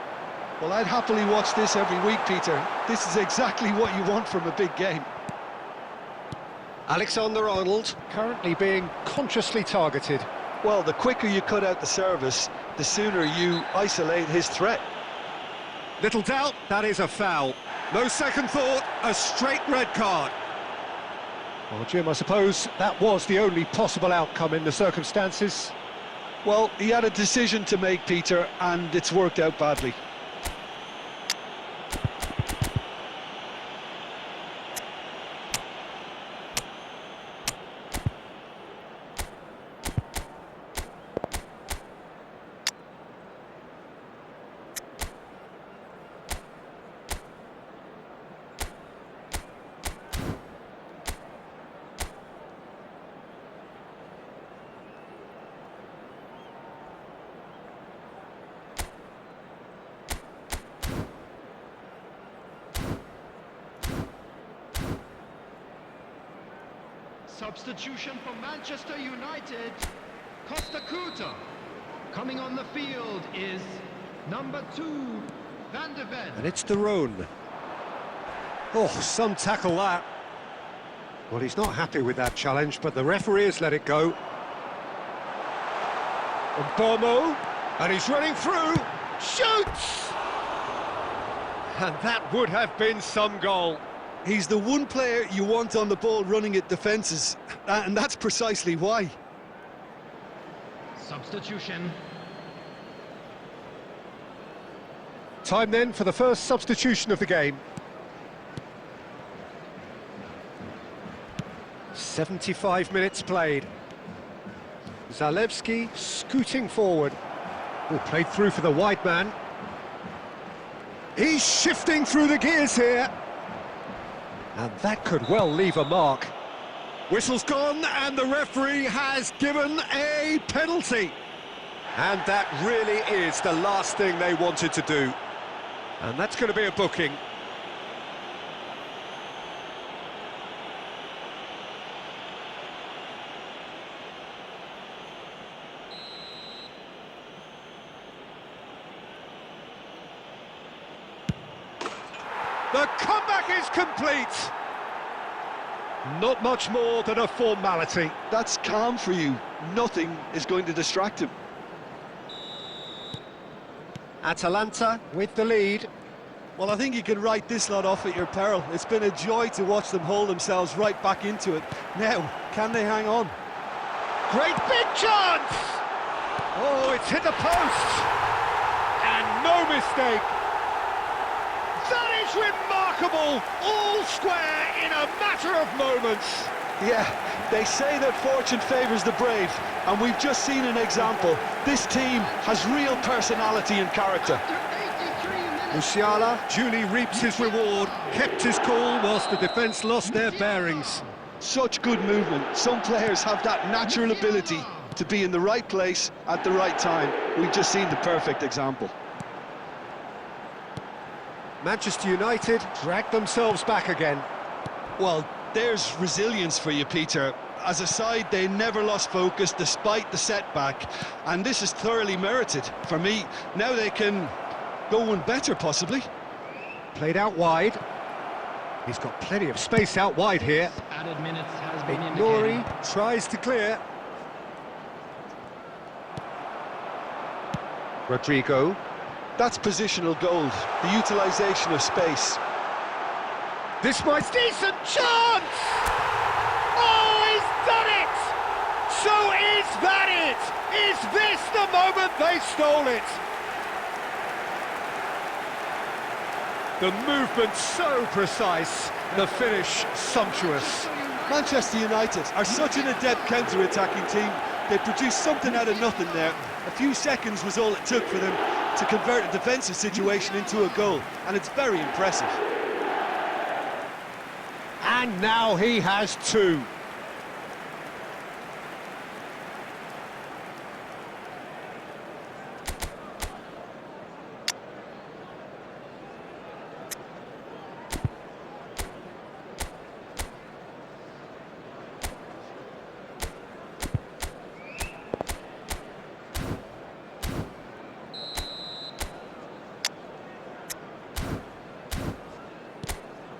Well, I'd happily watch this every week, Peter. This is exactly what you want from a big game. Alexander-Arnold currently being consciously targeted. Well, the quicker you cut out the service, the sooner you isolate his threat. Little doubt, that is a foul. No second thought, a straight red card. Well, Jim, I suppose that was the only possible outcome in the circumstances. Well, he had a decision to make, Peter, and it's worked out badly. Substitution for Manchester United, Costa Curta. Coming on the field is number 2, Van de Ven. And it's de Roon. Oh, some tackle that. Well, he's not happy with that challenge, but the referee has let it go. And Bomo, And he's running through, shoots! And that would have been some goal. He's the one player you want on the ball running at defences, and that's precisely why. Substitution. Time then for the first substitution of the game. 75 minutes played. Zalewski scooting forward. Oh, played through for the wide man. He's shifting through the gears here. And that could well leave a mark. Whistle's gone and the referee has given a penalty. And that really is the last thing they wanted to do. And that's going to be a booking. The comeback is complete. Not much more than a formality. That's calm for you. Nothing is going to distract him. Atalanta with the lead. Well, I think you can write this lot off at your peril. It's been a joy to watch them hold themselves right back into it. Now, can they hang on? Great big chance! Oh, it's hit the post! And no mistake! That is remarkable! All square in a matter of moments! Yeah, they say that fortune favours the brave, and we've just seen an example. This team has real personality and character. Musiala duly reaps his reward, kept his cool whilst the defence lost their bearings. Such good movement. Some players have that natural ability to be in the right place at the right time. We've just seen the perfect example. Manchester United drag themselves back again. Well, there's resilience for you, Peter. As a side, they never lost focus despite the setback, and this is thoroughly merited. For me, now they can go one better, possibly. Played out wide. He's got plenty of space out wide here. Added minutes has been Ignori indicated. tries to clear. Rodrigo. That's positional gold, the utilisation of space. This might decent chance! Oh, he's done it! So is that it? Is this the moment they stole it? The movement so precise, the finish sumptuous. Manchester United are such an adept counter-attacking team. They produced something out of nothing there. A few seconds was all it took for them to convert a defensive situation into a goal, and it's very impressive. And now he has two.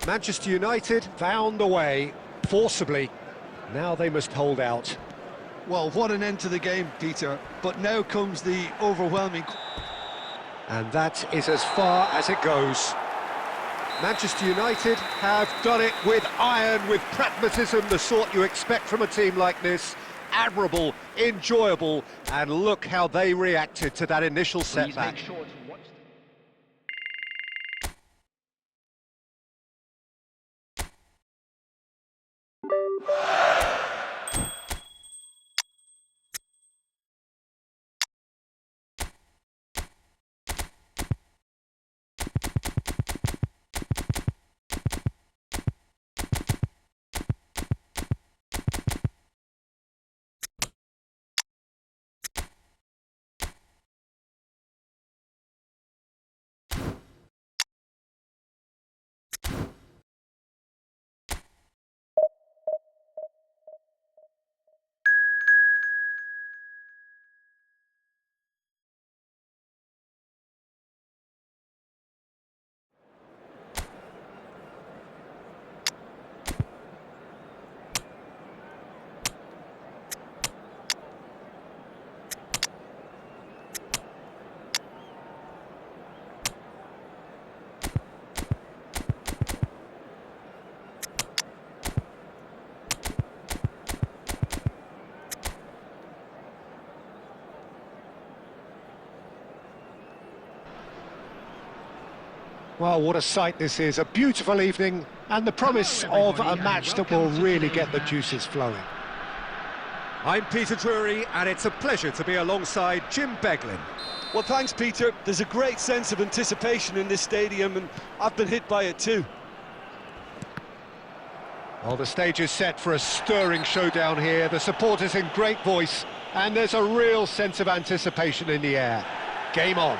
Manchester United found a way, forcibly. Now they must hold out. Well, what an end to the game, Peter. But now comes the overwhelming... And that is as far as it goes. Manchester United have done it with iron, with pragmatism, the sort you expect from a team like this. Admirable, enjoyable, and look how they reacted to that initial setback. Well, what a sight this is, a beautiful evening, and the promise of a match that will really get the juices flowing. I'm Peter Drury, and it's a pleasure to be alongside Jim Beglin. Well, thanks, Peter. There's a great sense of anticipation in this stadium, and I've been hit by it too. Well, the stage is set for a stirring showdown here, the supporters in great voice, and there's a real sense of anticipation in the air. Game on.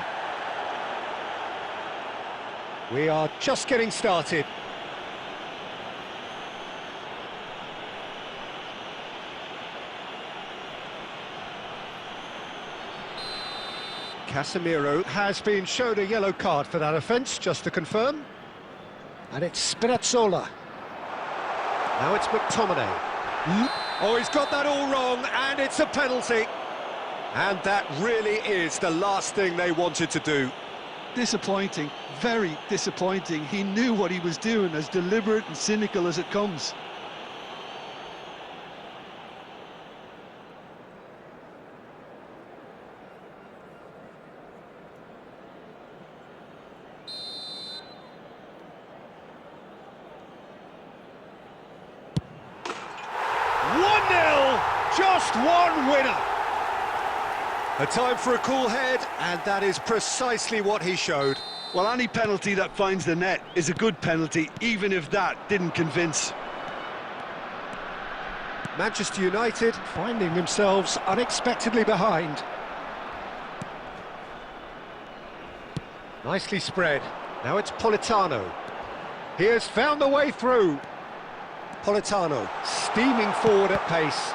We are just getting started. Casemiro has been shown a yellow card for that offence, just to confirm. And it's Spinazzola. Now it's McTominay. Oh, he's got that all wrong, and it's a penalty. And that really is the last thing they wanted to do. Disappointing, very disappointing. He knew what he was doing, as deliberate and cynical as it comes. Just one winner. A time for a cool head, and that is precisely what he showed. Well, any penalty that finds the net is a good penalty, even if that didn't convince. Manchester United finding themselves unexpectedly behind. Nicely spread. Now it's Politano. He has found the way through. Politano steaming forward at pace.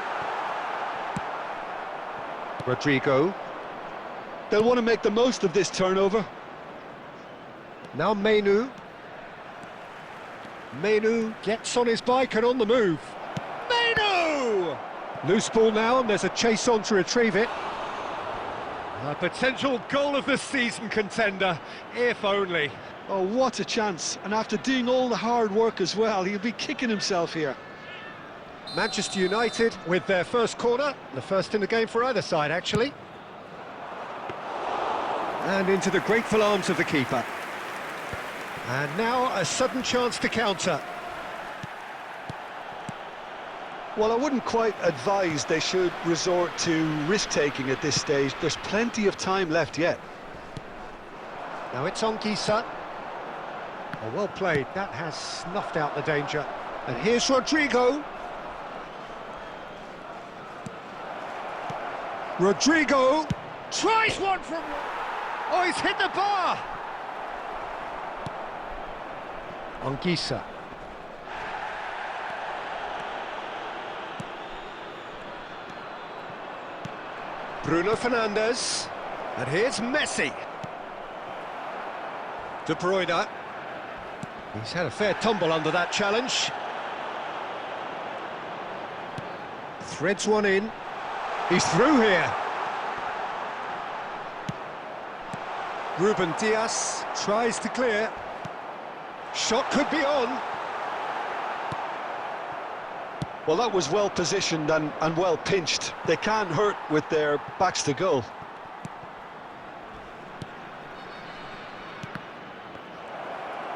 Rodrigo. They'll want to make the most of this turnover. Now Menu. Menu gets on his bike and on the move. Menu! Loose ball now, and there's a chase on to retrieve it. A potential goal of the season contender, if only. Oh, what a chance. And after doing all the hard work as well, he'll be kicking himself here. Manchester United with their first corner, the first in the game for either side, actually. And into the grateful arms of the keeper. And now a sudden chance to counter. Well, I wouldn't quite advise they should resort to risk-taking at this stage. There's plenty of time left yet. Now it's Ongisa. Oh, well played. That has snuffed out the danger. And here's Rodrigo. Rodrigo tries one from... Oh, he's hit the bar! Ongisa. Bruno Fernandes. And here's Messi. De Bruyne. He's had a fair tumble under that challenge. Threads one in. He's through here. Ruben Dias tries to clear. Shot could be on. Well, that was well positioned and well pinched. They can't hurt with their backs to goal.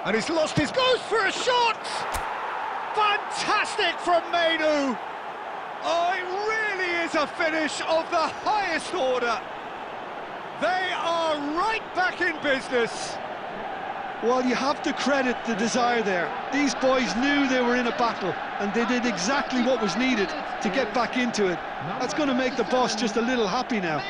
And he's lost his... Goes for a shot! Fantastic from Mainu! Oh, it really is a finish of the highest order. They are right back in business. Well, you have to credit the desire there. These boys knew they were in a battle, and they did exactly what was needed to get back into it. That's going to make the boss just a little happy now.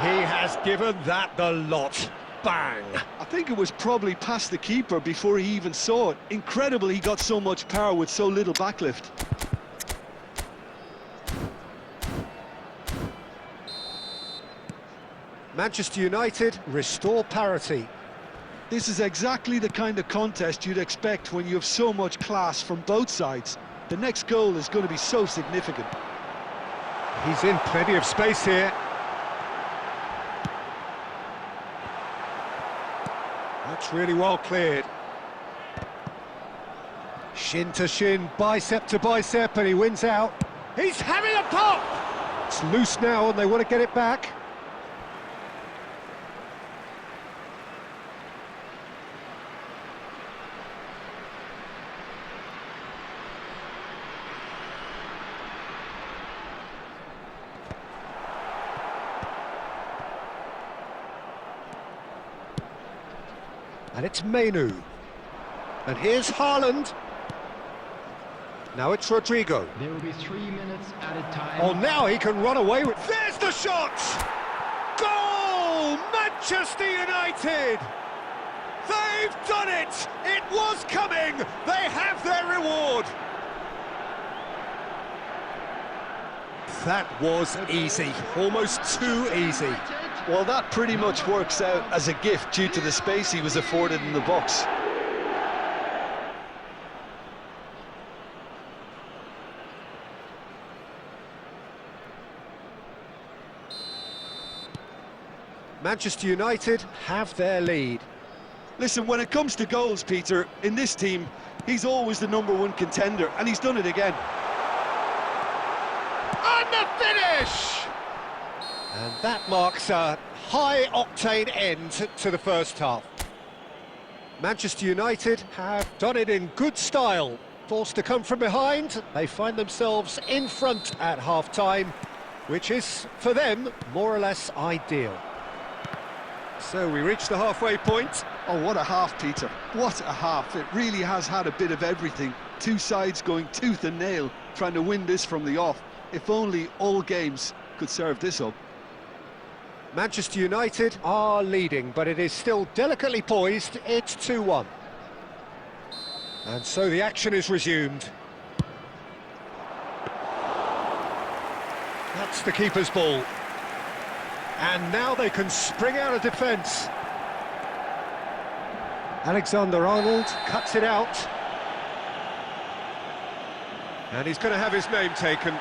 He has given that the lot. Bang! I think it was probably past the keeper before he even saw it. Incredible he got so much power with so little backlift. Manchester United restore parity. This is exactly the kind of contest you'd expect when you have so much class from both sides. The next goal is going to be so significant. He's in plenty of space here. That's really well cleared. Shin to shin, bicep to bicep, and he wins out. He's having a pop! It's loose now, and they want to get it back. And it's Mainu. And here's Haaland. Now it's Rodrigo. There will be 3 minutes added time. Oh, now he can run away with... There's the shot! Goal! Manchester United! They've done it! It was coming! They have their reward! That was easy. Almost too easy. Well, that pretty much works out as a gift due to the space he was afforded in the box. Manchester United have their lead. Listen, when it comes to goals, Peter, in this team, he's always the #1 contender, and he's done it again. And the finish! And that marks a high-octane end to the first half. Manchester United have done it in good style. Forced to come from behind, they find themselves in front at half-time, which is, for them, more or less ideal. So we reach the halfway point. Oh, what a half, Peter. What a half. It really has had a bit of everything. Two sides going tooth and nail, trying to win this from the off. If only all games could serve this up. Manchester United are leading, but it is still delicately poised. It's 2-1. And so the action is resumed. That's the keeper's ball. And now they can spring out of defence. Alexander-Arnold cuts it out. And he's going to have his name taken.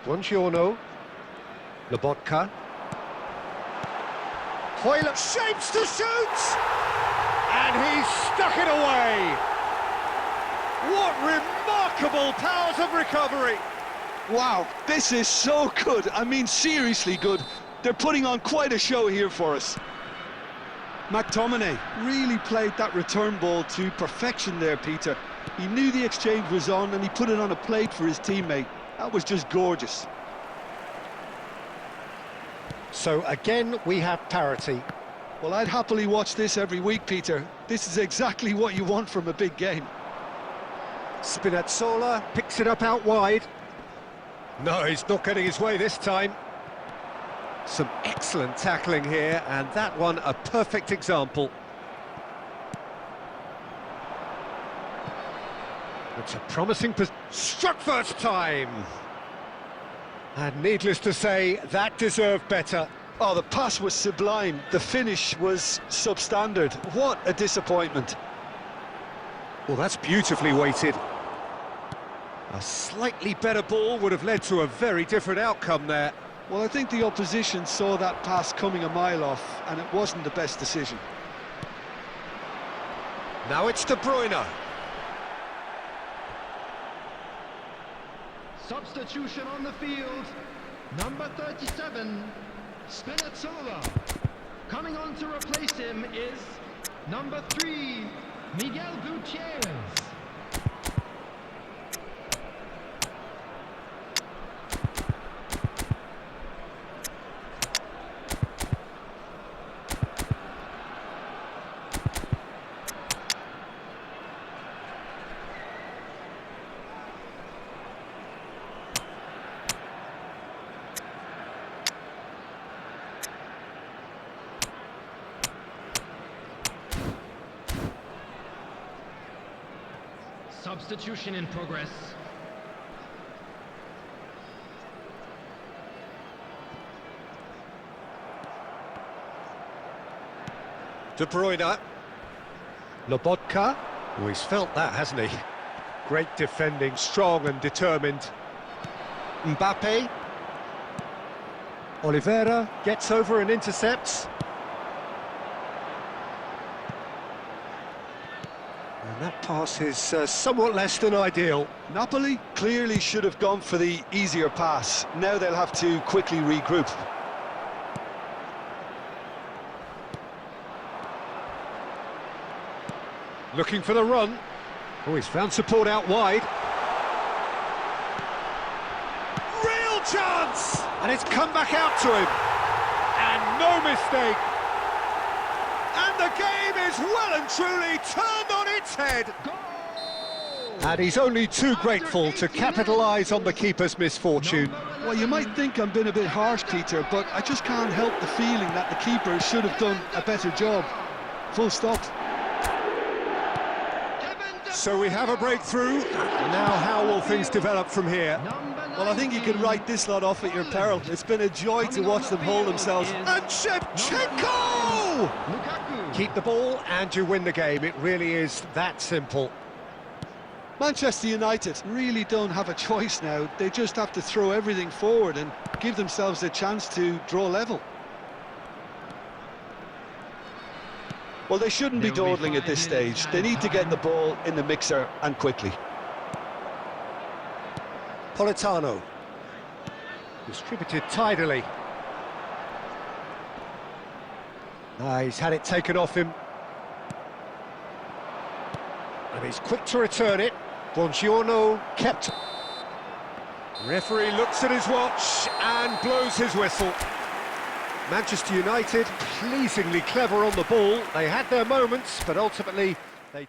Buongiorno. Lobotka. Hoyler shapes to shoot! And he's stuck it away! What remarkable powers of recovery! Wow, this is so good. I mean, seriously good. They're putting on quite a show here for us. McTominay really played that return ball to perfection there, Peter. He knew the exchange was on and he put it on a plate for his teammate. That was just gorgeous. So again, we have parity. Well, I'd happily watch this every week, Peter. This is exactly what you want from a big game. Spinazzola picks it up out wide. No, he's not getting his way this time. Some excellent tackling here, and that one a perfect example. It's a promising struck first time. And needless to say, that deserved better. Oh, the pass was sublime. The finish was substandard. What a disappointment. Well, that's beautifully weighted. A slightly better ball would have led to a very different outcome there. Well, I think the opposition saw that pass coming a mile off, and it wasn't the best decision. Now it's De Bruyne. Substitution on the field. Number 37, Spinazzola. Coming on to replace him is number 3, Miguel Gutierrez. Substitution in progress. De Bruyne. Lobotka. Oh, he's felt that, hasn't he? Great defending, strong and determined. Mbappe. Oliveira gets over and intercepts. And that pass is somewhat less than ideal. Napoli clearly should have gone for the easier pass. Now they'll have to quickly regroup. Looking for the run. Oh, he's found support out wide. Real chance! And it's come back out to him. And no mistake. And the game is well and truly turned on its head. And he's only too grateful to capitalise on the keeper's misfortune. Well, you might think I'm being a bit harsh, Peter, but I just can't help the feeling that the keeper should have done a better job. Full stop. So we have a breakthrough. Now how will things develop from here? Well, I think you can write this lot off at your peril. It's been a joy to watch them hold themselves. And Shevchenko! Keep the ball and you win the game. It really is that simple. Manchester United really don't have a choice now. They just have to throw everything forward and give themselves a chance to draw level. Well, they shouldn't be dawdling at this stage. They need to get the ball in the mixer and quickly. Politano. Distributed tidily. He's had it taken off him. And he's quick to return it. Buongiorno kept. Referee looks at his watch and blows his whistle. Manchester United pleasingly clever on the ball. They had their moments, but ultimately they...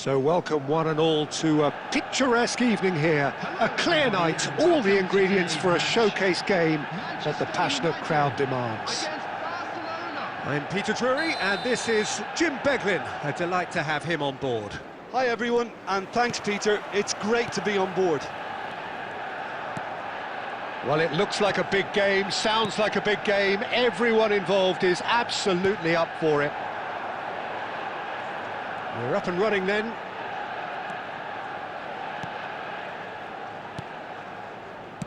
So welcome one and all to a picturesque evening here. A clear night, all the ingredients for a showcase game that the passionate crowd demands. Against Barcelona. I'm Peter Drury, and this is Jim Beglin. A delight to have him on board. Hi everyone, and thanks Peter, it's great to be on board. Well, it looks like a big game, sounds like a big game. Everyone involved is absolutely up for it. We're up and running then.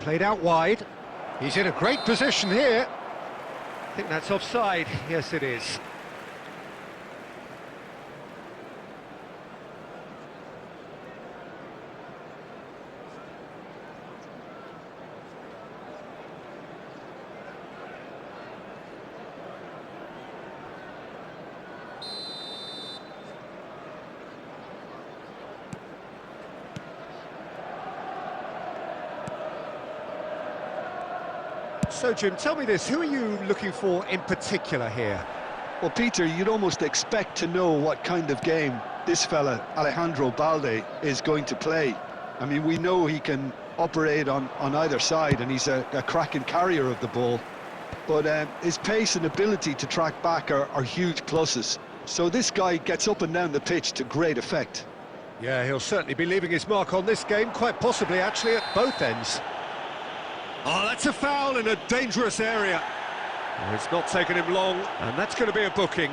Played out wide. He's in a great position here. I think that's offside. Yes, it is. So, Jim, tell me this, who are you looking for in particular here? Well, Peter, you'd almost expect to know what kind of game this fella, Alejandro Balde, is going to play. I mean, we know he can operate on either side, and he's a cracking carrier of the ball. But his pace and ability to track back are huge pluses. So this guy gets up and down the pitch to great effect. Yeah, he'll certainly be leaving his mark on this game, quite possibly actually at both ends. Oh, that's a foul in a dangerous area. Well, it's not taken him long, and that's going to be a booking.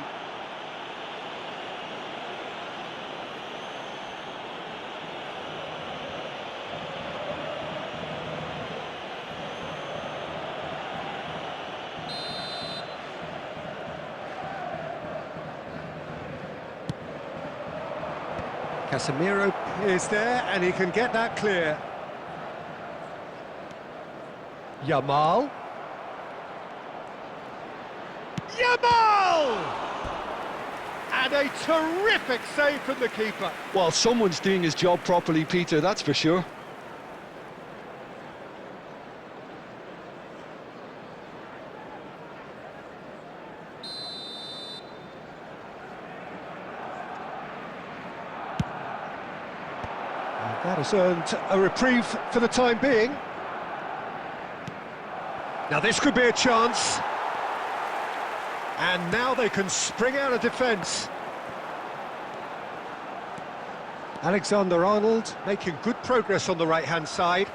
Casemiro Is there, and he can get that clear. Yamal. Yamal! And a terrific save from the keeper. Well, someone's doing his job properly, Peter, that's for sure. That has earned a reprieve for the time being. Now this could be a chance. And now they can spring out of defence. Alexander-Arnold making good progress on the right-hand side.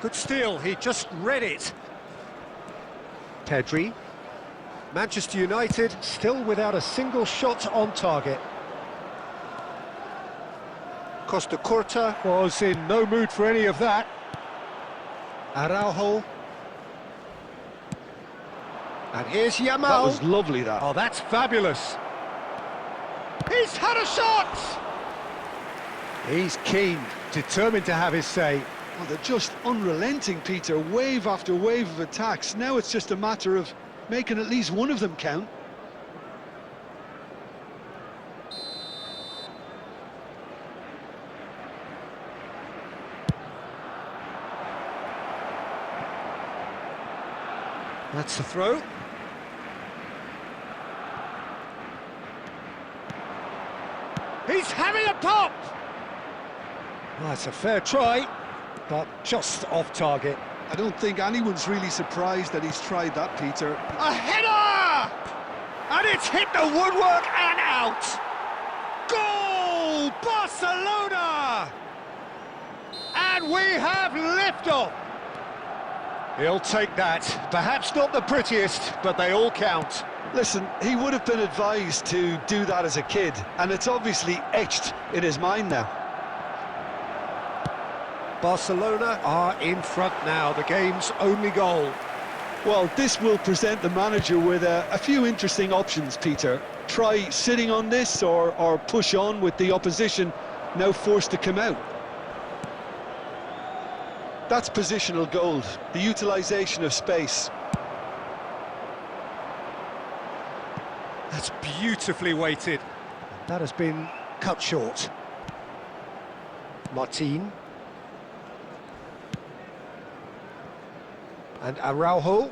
Good steal, he just read it. Pedri. Manchester United still without a single shot on target. Costa Curta was in no mood for any of that. Araujo. And here's Yamal. That was lovely, that. Oh, that's fabulous. He's had a shot! He's keen, determined to have his say. Well, they're just unrelenting, Peter, wave after wave of attacks. Now it's just a matter of making at least one of them count. That's the throw. He's having a pop! Well, that's a fair try, but just off target. I don't think anyone's really surprised that he's tried that, Peter. A header! And it's hit the woodwork and out! Goal! Barcelona! And we have liftoff! He'll take that. Perhaps not the prettiest, but they all count. Listen, he would have been advised to do that as a kid, and it's obviously etched in his mind now. Barcelona are in front now, the game's only goal. Well, this will present the manager with a few interesting options, Peter. Try sitting on this or push on with the opposition now forced to come out. That's positional gold, the utilisation of space. That's beautifully weighted. That has been cut short. Martin. And Araujo.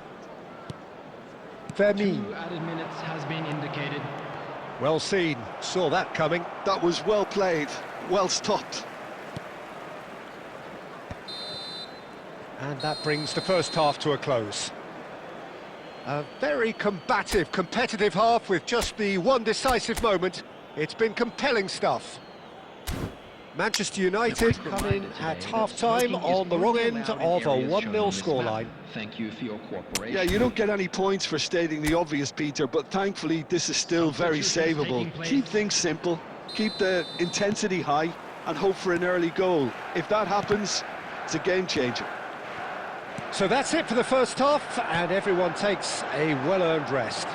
Vermin. 2 added minutes has been indicated. Well seen, saw that coming. That was well played, well stopped. And that brings the first half to a close. A very combative, competitive half with just the one decisive moment. It's been compelling stuff. Manchester United come in at half-time on the wrong end of a 1-0 scoreline. Thank you for your cooperation. Yeah, you don't get any points for stating the obvious, Peter, but thankfully this is still very savable. Keep things simple, keep the intensity high, and hope for an early goal. If that happens, it's a game changer. So that's it for the first half, and everyone takes a well-earned rest.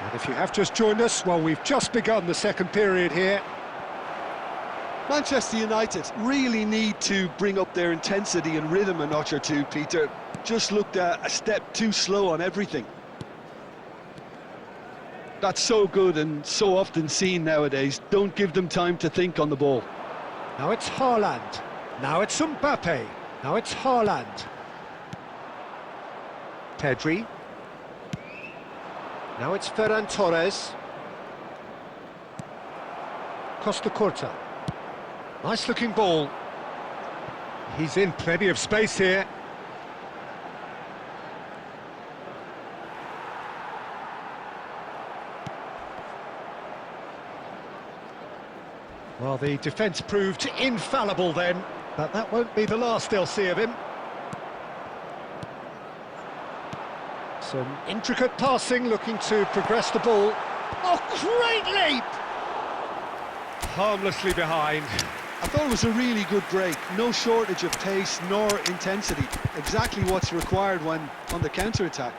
And if you have just joined us, well, we've just begun the second period here. Manchester United really need to bring up their intensity and rhythm a notch or two, Peter. Just looked a step too slow on everything. That's so good and so often seen nowadays. Don't give them time to think on the ball. Now it's Haaland. Now it's Mbappe. Now it's Haaland. Pedri. Now it's Ferran Torres. Costa Curta. Nice looking ball. He's in plenty of space here. Well, the defence proved infallible then, but that won't be the last they'll see of him. Some intricate passing, looking to progress the ball. Oh, great leap! Harmlessly behind. I thought it was a really good break. No shortage of pace nor intensity. Exactly what's required when on the counter-attack.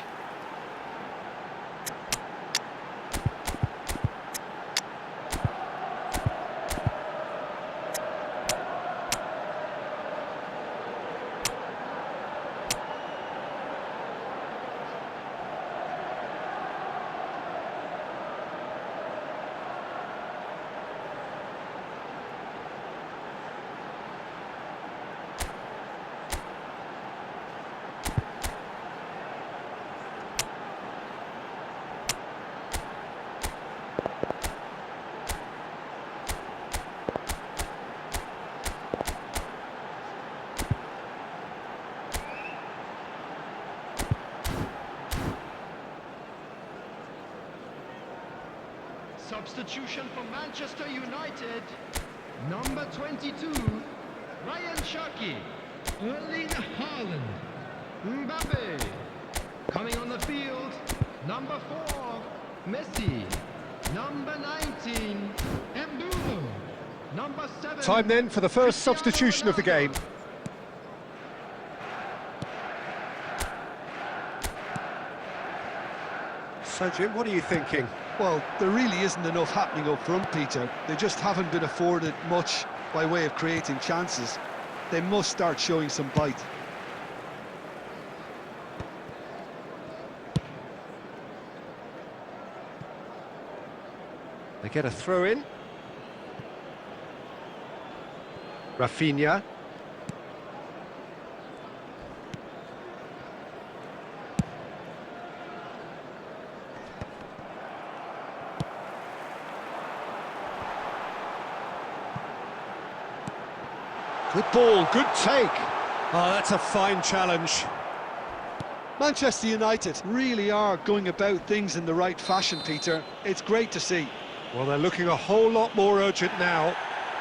Substitution for Manchester United. Number 22, Ryan Cherki. Erling Haaland. Mbappe. Coming on the field, number 4, Messi. Number 19, Mbumo. Number 7. Time then for the first substitution of the game. So Jim, what are you thinking? Well, there really isn't enough happening up front, Peter. They just haven't been afforded much by way of creating chances. They must start showing some bite. They get a throw in. Rafinha. Good ball, good take. Oh, that's a fine challenge. Manchester United really are going about things in the right fashion, Peter. It's great to see. Well, they're looking a whole lot more urgent now.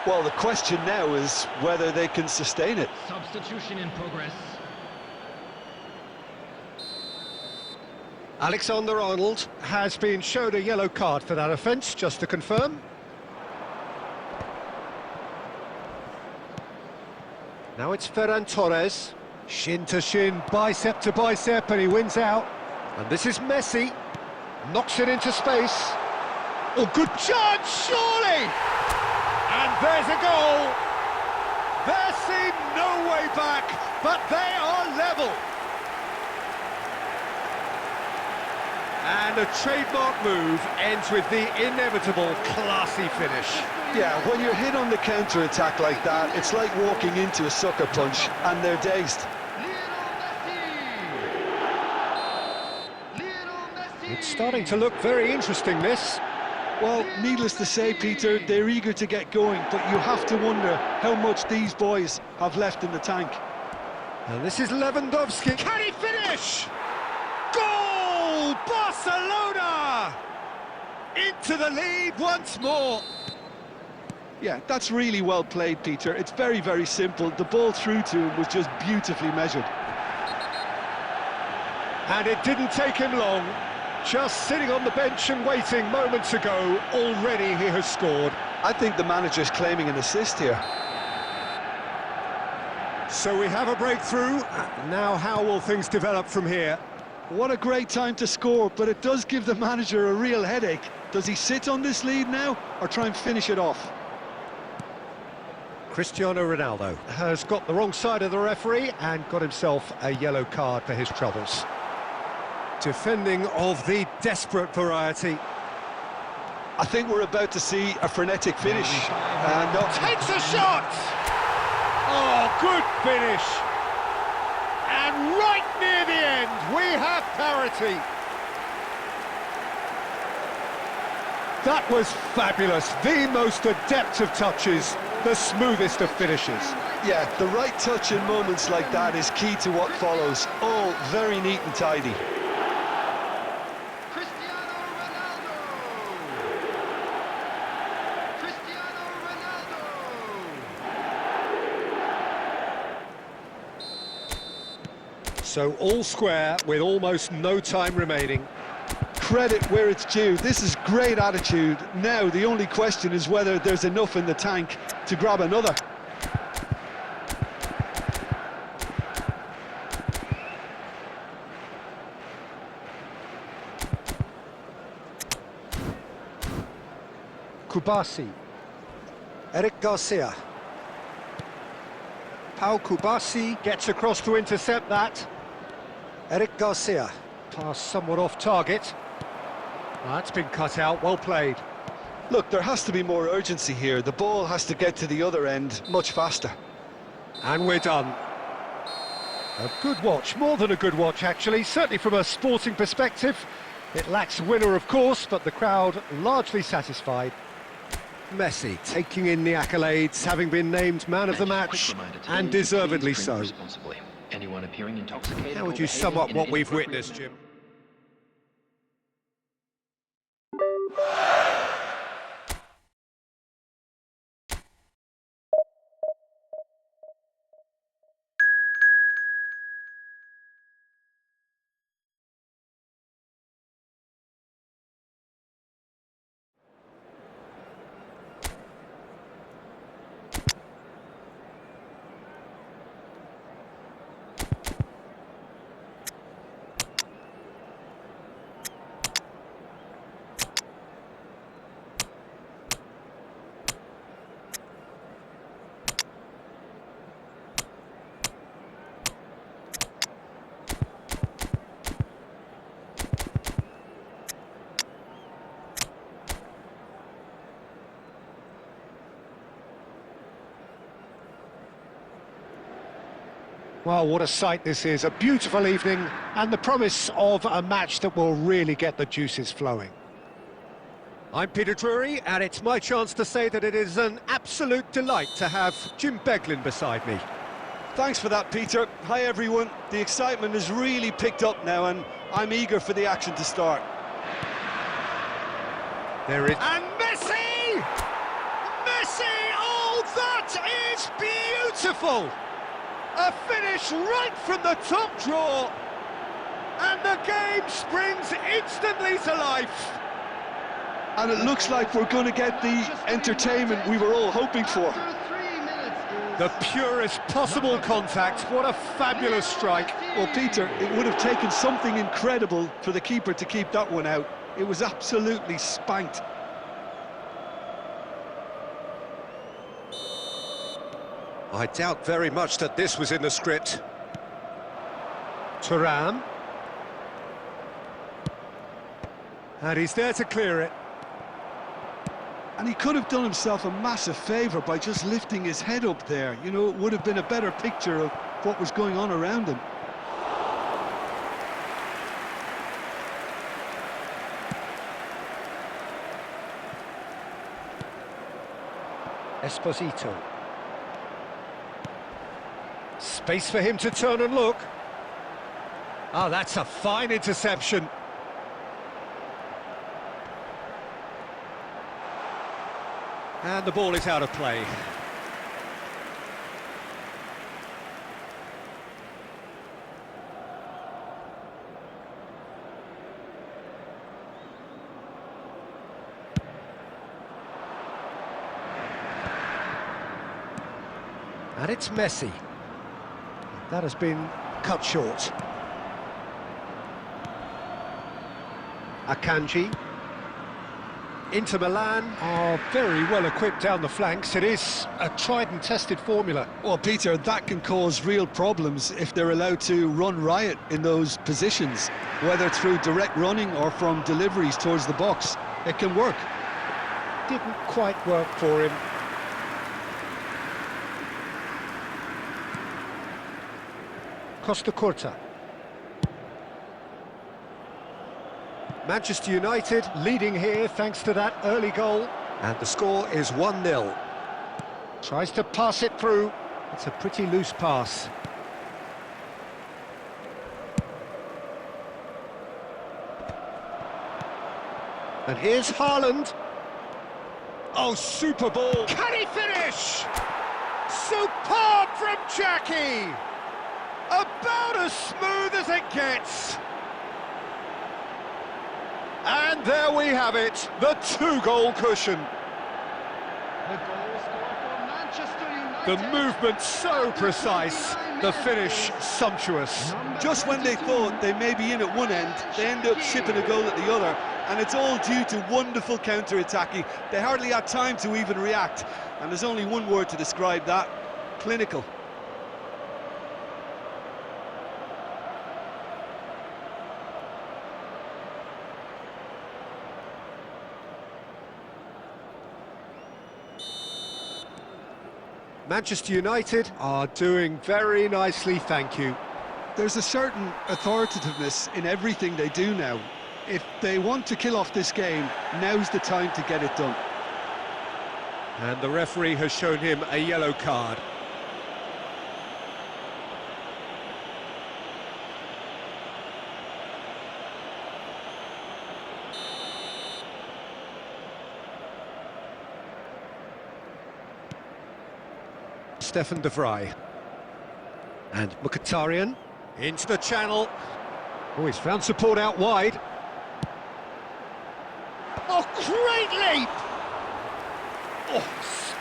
Well, the question now is whether they can sustain it. Substitution in progress. Alexander-Arnold has been shown a yellow card for that offence, just to confirm. Now it's Ferran Torres. Shin to shin, bicep to bicep, and he wins out. And this is Messi. Knocks it into space. Oh, good chance, surely! And there's a goal. There seemed no way back, but they are level. And a trademark move ends with the inevitable classy finish. Yeah, when you're hit on the counter-attack like that, it's like walking into a sucker punch, and they're dazed. It's starting to look very interesting, this. Well, needless to say, Peter, they're eager to get going, but you have to wonder how much these boys have left in the tank. And this is Lewandowski. Can he finish? Goal! Barcelona! Into the lead once more. Yeah, that's really well played, Peter. It's very, very simple. The ball through to him was just beautifully measured. And it didn't take him long. Just sitting on the bench and waiting moments ago, already he has scored. I think the manager's claiming an assist here. So we have a breakthrough. Now how will things develop from here? What a great time to score, but it does give the manager a real headache. Does he sit on this lead now, or try and finish it off? Cristiano Ronaldo has got the wrong side of the referee and got himself a yellow card for his troubles. Defending of the desperate variety. I think we're about to see a frenetic finish. And Takes a shot! Oh, good finish! And right near the end, we have parity. That was fabulous. The most adept of touches, the smoothest of finishes. yeah, the right touch in moments like that is key to what follows. All very neat and tidy. So all square with almost no time remaining. Credit where it's due. This is great attitude. Now the only question is whether there's enough in the tank to grab another. Kubasi. Eric Garcia. Pau Kubasi gets across to intercept that. Eric Garcia. Pass somewhat off target. That's been cut out, well played. Look, there has to be more urgency here. The ball has to get to the other end much faster. And we're done. A good watch, more than a good watch actually, certainly from a sporting perspective. It lacks winner of course, but the crowd largely satisfied. Messi taking in the accolades, having been named man of the match, and deservedly so. How would you sum up what we've witnessed, Jim? Well, what a sight this is, a beautiful evening and the promise of a match that will really get the juices flowing. I'm Peter Drury and it's my chance to say that it is an absolute delight to have Jim Beglin beside me. Thanks for that, Peter. Hi everyone. The excitement has really picked up now and I'm eager for the action to start. There it is. And Messi! Messi! Oh, that is beautiful! A finish right from the top draw, and the game springs instantly to life. And it looks like we're going to get the entertainment we were all hoping for. The purest possible contact, what a fabulous strike. Well, Peter, it would have taken something incredible for the keeper to keep that one out. It was absolutely spanked. I doubt very much that this was in the script. Thuram. And he's there to clear it. And he could have done himself a massive favour by just lifting his head up there. You know, it would have been a better picture of what was going on around him. Esposito. Space for him to turn and look. Oh, that's a fine interception. And the ball is out of play. And it's Messi. That has been cut short. Akanji. Inter Milan are very well equipped down the flanks. It is a tried and tested formula. Well, Peter, that can cause real problems if they're allowed to run riot in those positions, whether through direct running or from deliveries towards the box. It can work. Didn't quite work for him. Costa Curta. Manchester United leading here thanks to that early goal. And the score is 1-0. Tries to pass it through. It's a pretty loose pass. And here's Haaland. Oh, super ball. Can he finish? Superb from Jackie. About as smooth as it gets. And there we have it, the two-goal cushion. The goal scorer for Manchester United. The movement so precise, the finish sumptuous. Just when they thought they may be in at one end, they end up shipping a goal at the other, and it's all due to wonderful counter-attacking. They hardly had time to even react, and there's only one word to describe that: clinical. Manchester United are doing very nicely, thank you. There's a certain authoritativeness in everything they do now. If they want to kill off this game, now's the time to get it done. And the referee has shown him a yellow card. Stefan de Vrij. And Mkhitaryan into the channel. Oh, he's found support out wide. Oh, great leap! Oh,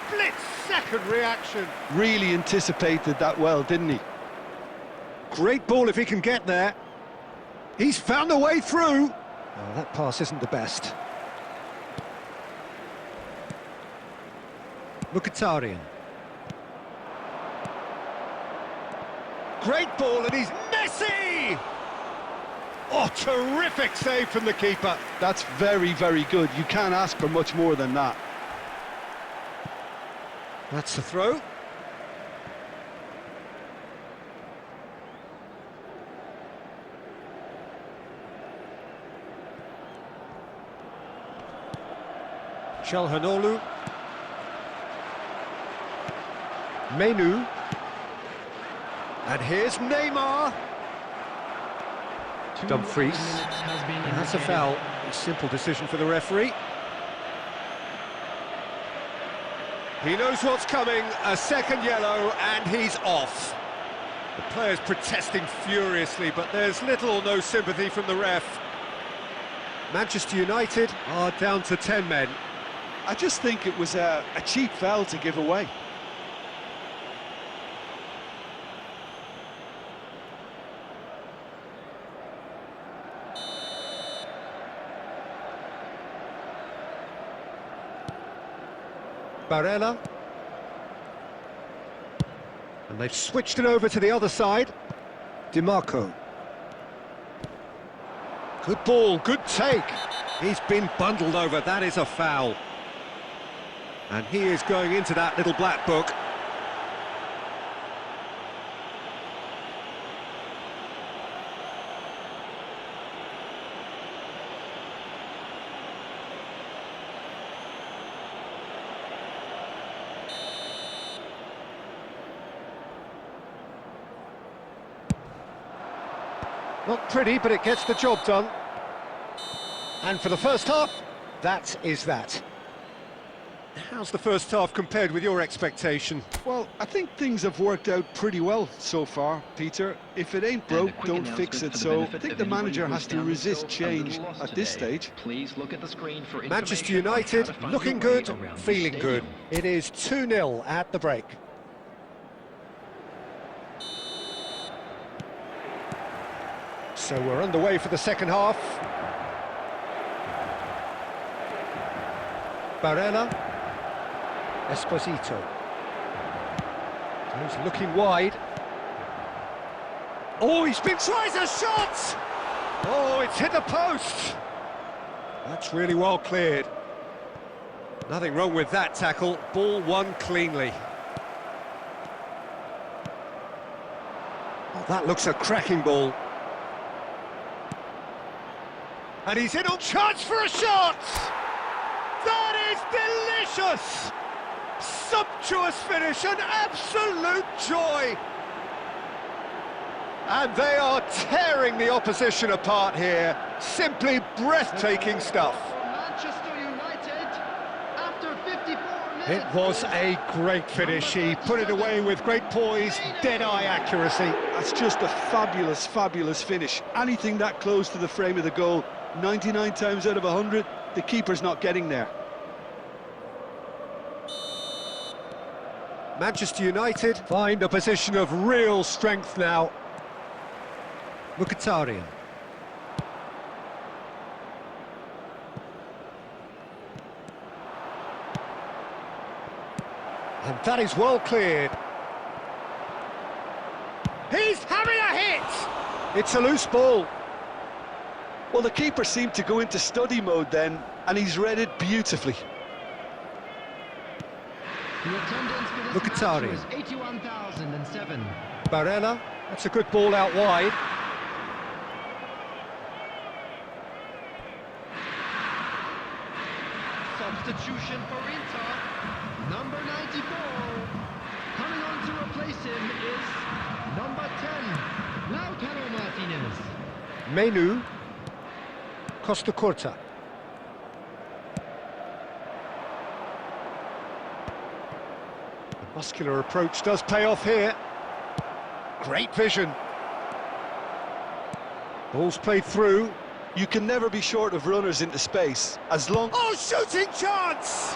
split-second reaction. Really anticipated that well, didn't he? Great ball if he can get there. He's found a way through. Oh, that pass isn't the best. Mkhitaryan. Great ball, and he's Messi! Oh, terrific save from the keeper. That's very, very good. You can't ask for much more than that. That's the throw. Çalhanoğlu. Menu. And here's Neymar. Dumfries. And that's a foul. A simple decision for the referee. He knows what's coming. A second yellow, and he's off. The players protesting furiously, but there's little or no sympathy from the ref. Manchester United are down to 10 men. I just think it was a cheap foul to give away. Barella. And they've switched it over to the other side. DiMarco. Good ball, good take. He's been bundled over, that is a foul. And he is going into that little black book. Not pretty, but it gets the job done. And for the first half, that is that. How's the first half compared with your expectation? Well, I think things have worked out pretty well so far, Peter. If it ain't broke, don't fix it. So I think the manager has to resist change at this stage. Please look at the screen for Manchester United looking good, feeling good. It is 2-0 at the break. So we're underway for the second half. Barella. Esposito. He's looking wide. Oh, he's been tries a shot! Oh, it's hit the post! That's really well cleared. Nothing wrong with that tackle. Ball won cleanly. Oh, that looks a cracking ball. And he's in on chance for a shot! That is delicious! Sumptuous finish, an absolute joy! And they are tearing the opposition apart here. Simply breathtaking stuff. Manchester United, after 54 minutes... It was a great finish. He put it away with great poise, dead-eye accuracy. That's just a fabulous, fabulous finish. Anything that close to the frame of the goal, 99 times out of 100, the keeper's not getting there. Manchester United find a position of real strength now. Mkhitaryan. And that is well cleared. He's having a hit! It's a loose ball. Well, the keeper seemed to go into study mode then, and he's read it beautifully. The attendance for this Mkhitaryan. match was 81,007. Barella, that's a good ball out wide. Substitution for Inter, number 94. Coming on to replace him is number 10, Lautaro Martinez. Menu. Costa Curta. The muscular approach does pay off here. Great vision. Ball's played through. You can never be short of runners into space, as long... Oh, shooting chance!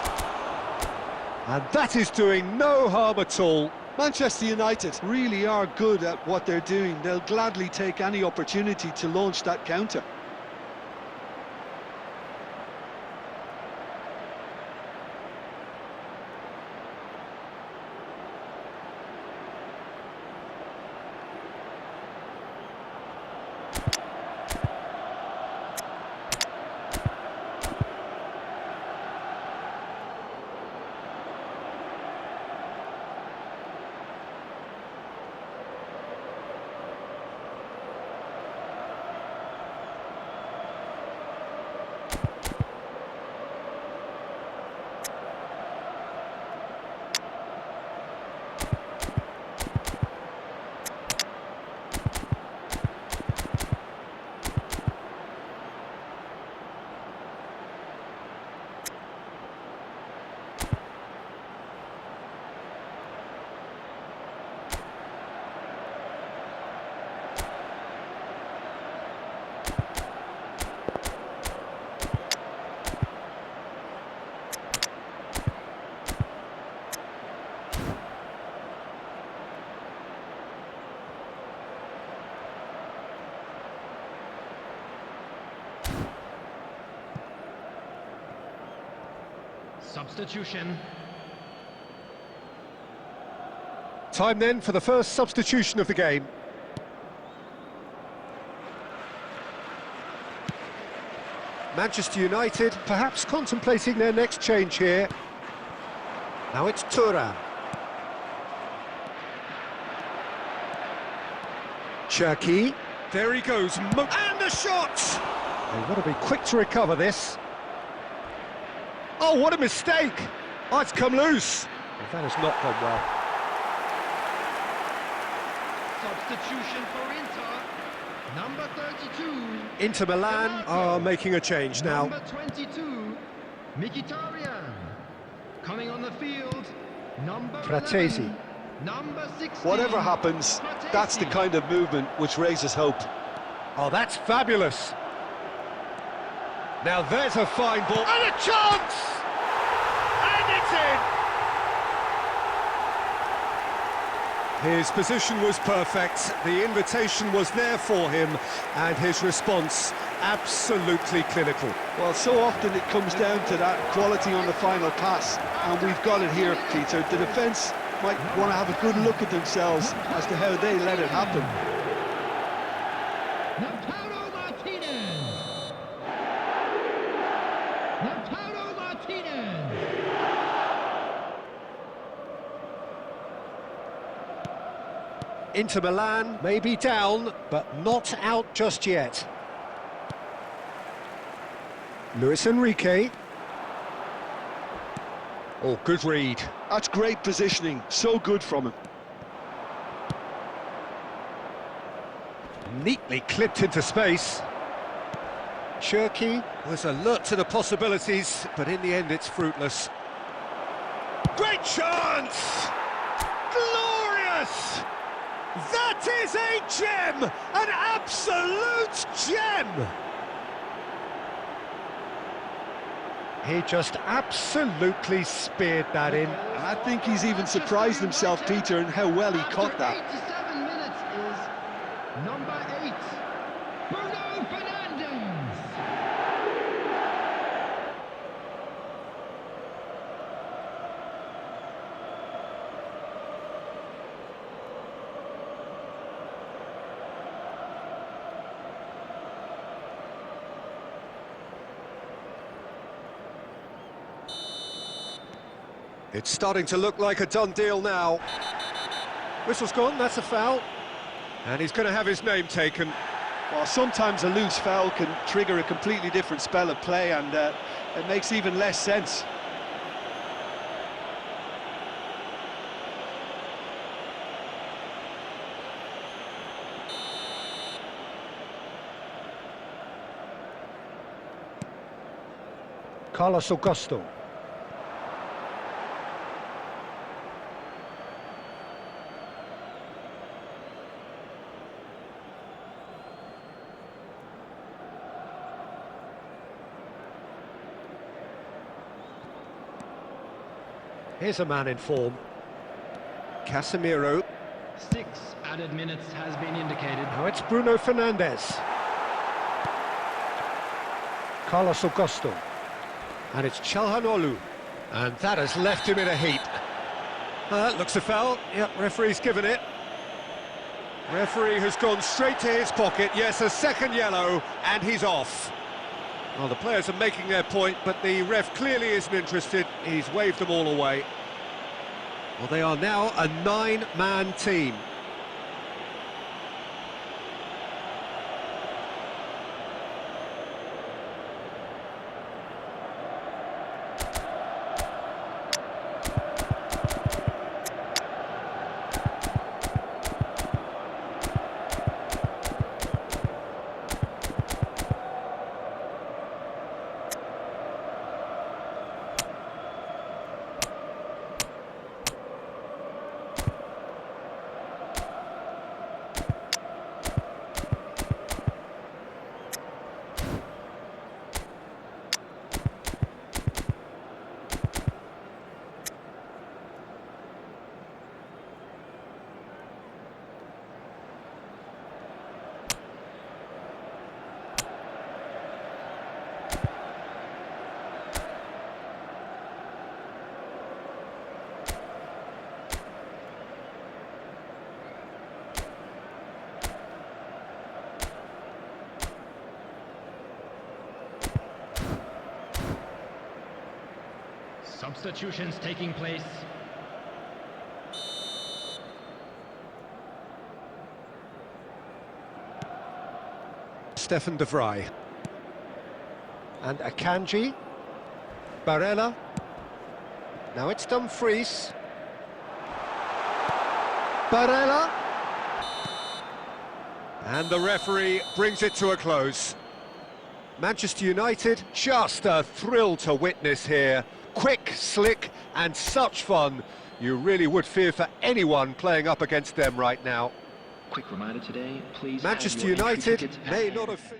And that is doing no harm at all. Manchester United really are good at what they're doing. They'll gladly take any opportunity to launch that counter. Substitution. Time then for the first substitution of the game. Manchester United perhaps contemplating their next change here. Now it's Thuram. Cherki. There he goes. And the shot! They've got to be quick to recover this. Oh, what a mistake! Oh, it's come loose. Well, that has not gone well. Substitution for Inter, Number 32. Inter Milan are making a change now. Number 22, Mkhitaryan. Coming on the field, number Fratesi. 11, number 16. Whatever happens, that's the kind of movement which raises hope. Oh, that's fabulous. Now there's a fine ball. And a chance! And it's in! His position was perfect, the invitation was there for him, and his response absolutely clinical. Well, so often it comes down to that quality on the final pass, and we've got it here, Peter. The defence might want to have a good look at themselves as to how they let it happen. Lautaro Martinez. Lautaro Martinez. Inter Milan may be down, but not out just yet. Luis Enrique. Oh, good read. That's great positioning, so good from him. Neatly clipped into space. Cherky was alert to the possibilities, but in the end it's fruitless. Great chance! Glorious! That is a gem! An absolute gem! He just absolutely speared that in. I think he's even surprised himself, Peter, in how well he caught that. 87 minutes is number 8, Bruno Fernandes. It's starting to look like a done deal now. Whistle's gone, that's a foul. And he's going to have his name taken. Well, sometimes a loose foul can trigger a completely different spell of play, and it makes even less sense. Carlos Augusto. Here's a man in form. Casemiro. 6 added minutes has been indicated. Now it's Bruno Fernandes. Carlos Augusto. And it's Çalhanoğlu. And that has left him in a heap. That looks a foul. Yep, referee's given it. Referee has gone straight to his pocket. Yes, a second yellow, and he's off. Well, the players are making their point, but the ref clearly isn't interested. He's waved them all away. Well, they are now a 9-man team. Substitutions taking place. Stefan de Vrij. And Akanji. Barella. Now it's Dumfries. Barella. And the referee brings it to a close. Manchester United, just a thrill to witness here. Quick, slick, and such fun. You really would fear for anyone playing up against them right now. Quick reminder today, please. Manchester United may not have...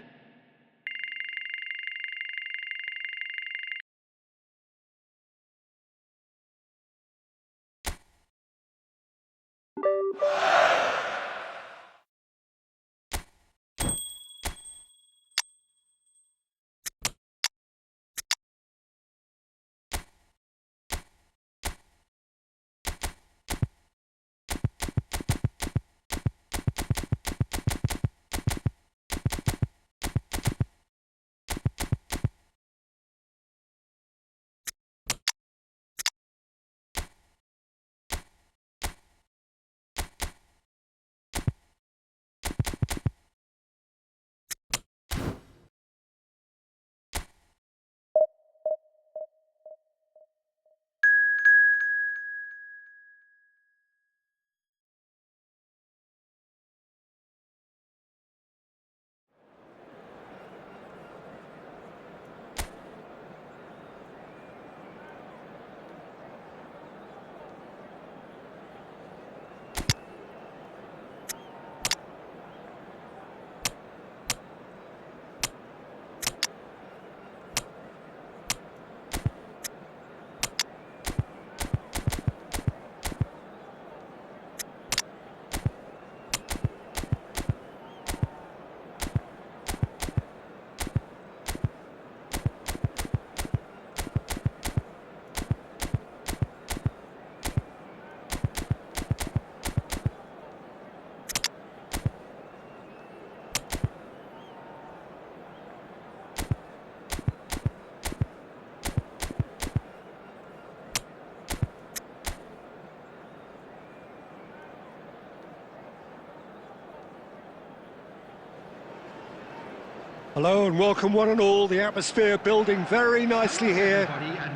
Hello and welcome one and all, the atmosphere building very nicely here.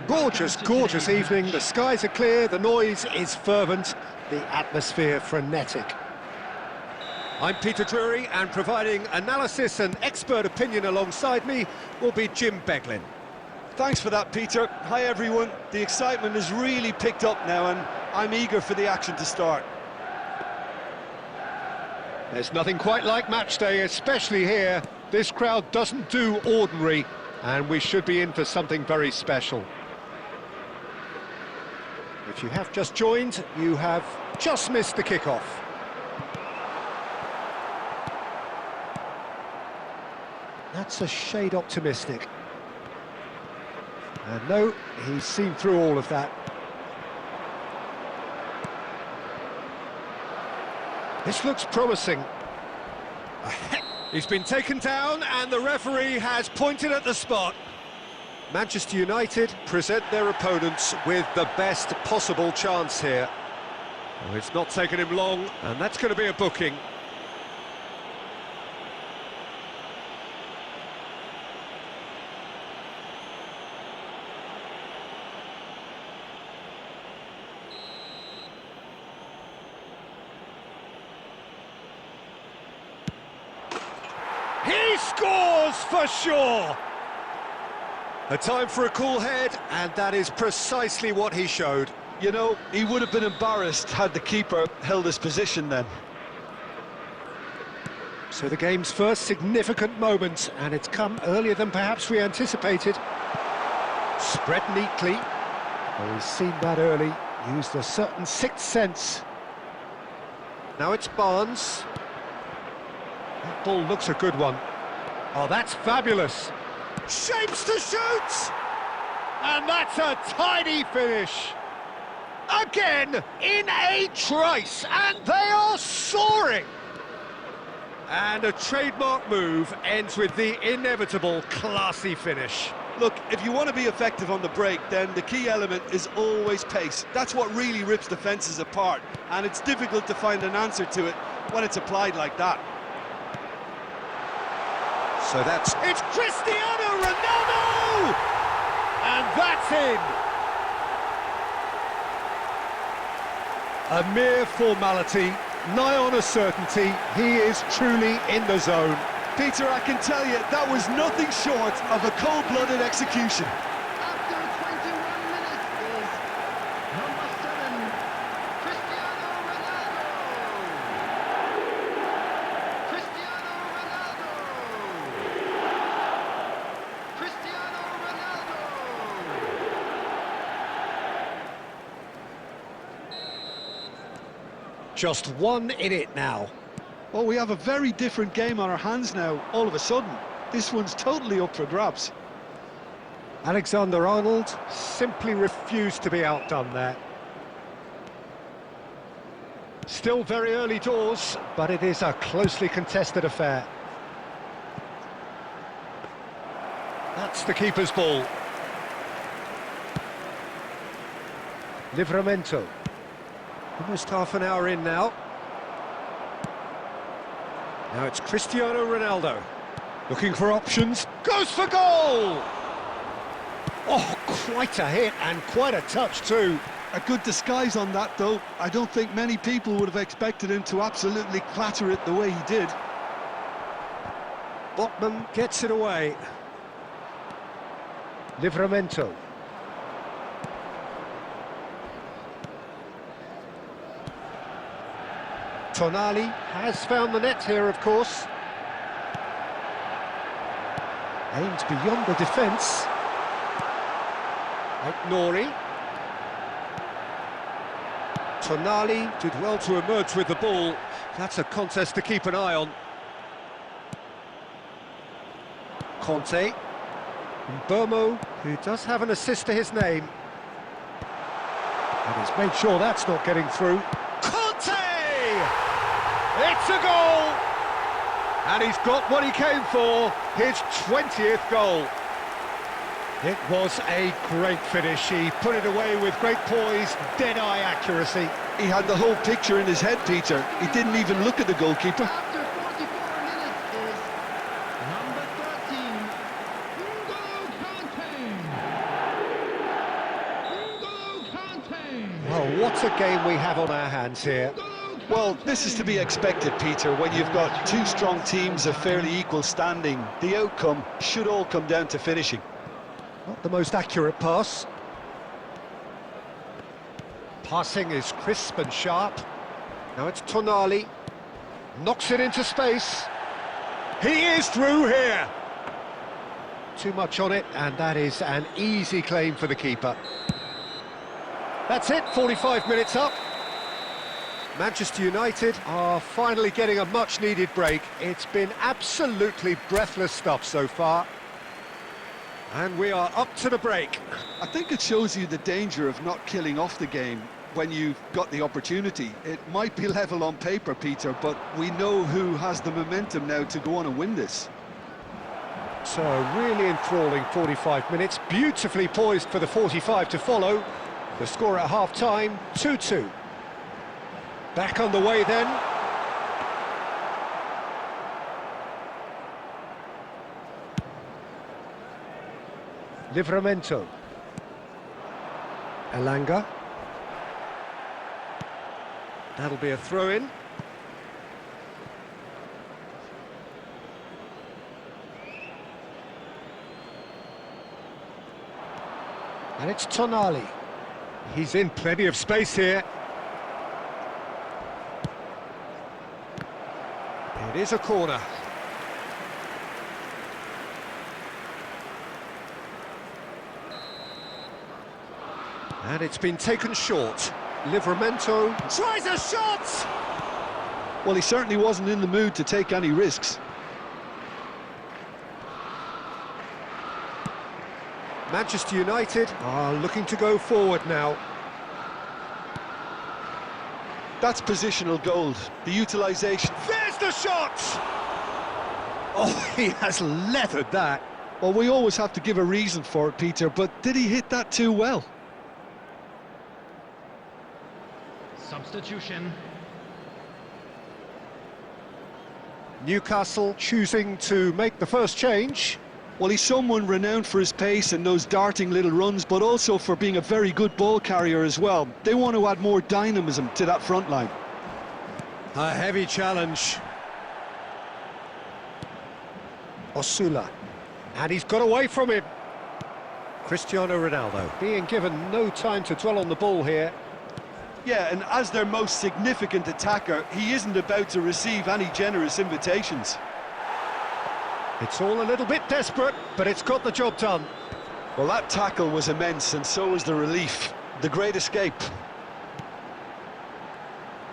Gorgeous, gorgeous evening, the skies are clear, the noise is fervent, the atmosphere frenetic. I'm Peter Drury, and providing analysis and expert opinion alongside me will be Jim Beglin. Thanks for that, Peter. Hi, everyone. The excitement has really picked up now, and I'm eager for the action to start. There's nothing quite like match day, especially here. This crowd doesn't do ordinary, and we should be in for something very special. If you have just joined, you have just missed the kickoff. That's a shade optimistic. And no, he's seen through all of that. This looks promising. He's been taken down and the referee has pointed at the spot. Manchester United present their opponents with the best possible chance here. Oh, it's not taken him long, and that's going to be a booking. He scores for sure! A time for a cool head, and that is precisely what he showed. You know, he would have been embarrassed had the keeper held his position then. So the game's first significant moment, and it's come earlier than perhaps we anticipated. Spread neatly. Well, he's seen that early, used a certain sixth sense. Now it's Barnes. That ball looks a good one. Oh, that's fabulous. Shapes to shoot! And that's a tidy finish. Again, in a trice, and they are soaring. And a trademark move ends with the inevitable classy finish. Look, if you want to be effective on the break, then the key element is always pace. That's what really rips defences apart, and it's difficult to find an answer to it when it's applied like that. So it's Cristiano Ronaldo! And that's in! A mere formality, nigh on a certainty. He is truly in the zone. Peter, I can tell you, that was nothing short of a cold-blooded execution. After 21 minutes is number 7, Cristiano Ronaldo. Cristiano Ronaldo. Cristiano Ronaldo. Just 1 in it now. Well, we have a very different game on our hands now, all of a sudden. This one's totally up for grabs. Alexander-Arnold simply refused to be outdone there. Still very early doors, but it is a closely contested affair. That's the keeper's ball. Livramento. Almost half an hour in now. Now it's Cristiano Ronaldo. Looking for options. Goes for goal! Oh, quite a hit and quite a touch too. A good disguise on that, though. I don't think many people would have expected him to absolutely clatter it the way he did. Botman gets it away. Livramento. Tonali has found the net here, of course. Aimed beyond the defence. Nori. Tonali did well to emerge with the ball. That's a contest to keep an eye on. Conte. Burmo, who does have an assist to his name. And he's made sure that's not getting through. Conte! It's a goal! And he's got what he came for, his 20th goal. It was a great finish. He put it away with great poise, dead-eye accuracy. He had the whole picture in his head, Peter. He didn't even look at the goalkeeper. After 44 minutes is number 13, N'Golo Kante. N'Golo Kante. Well, what a game we have on our hands here. Well, this is to be expected, Peter, when you've got two strong teams of fairly equal standing. The outcome should all come down to finishing. Not the most accurate pass. Passing is crisp and sharp. Now it's Tonali. Knocks it into space. He is through here. Too much on it, and that is an easy claim for the keeper. That's it, 45 minutes up. Manchester United are finally getting a much-needed break. It's been absolutely breathless stuff so far. And we are up to the break. I think it shows you the danger of not killing off the game when you've got the opportunity. It might be level on paper, Peter, but we know who has the momentum now to go on and win this. So a really enthralling 45 minutes, beautifully poised for the 45 to follow. The score at half-time, 2-2. Back on the way then. Livramento. Elanga. That'll be a throw-in. And it's Tonali. He's in plenty of space here. It is a corner. And it's been taken short. Livramento tries a shot! Well, he certainly wasn't in the mood to take any risks. Manchester United are looking to go forward now. That's positional gold. The utilisation. There's the shot! Oh, he has leathered that. Well, we always have to give a reason for it, Peter, but did he hit that too well? Substitution. Newcastle choosing to make the first change. Well, he's someone renowned for his pace and those darting little runs, but also for being a very good ball carrier as well. They want to add more dynamism to that front line. A heavy challenge. Osula. And he's got away from him. Cristiano Ronaldo being given no time to dwell on the ball here. Yeah, and as their most significant attacker, he isn't about to receive any generous invitations. It's all a little bit desperate, but it's got the job done. Well, that tackle was immense, and so was the relief. The great escape.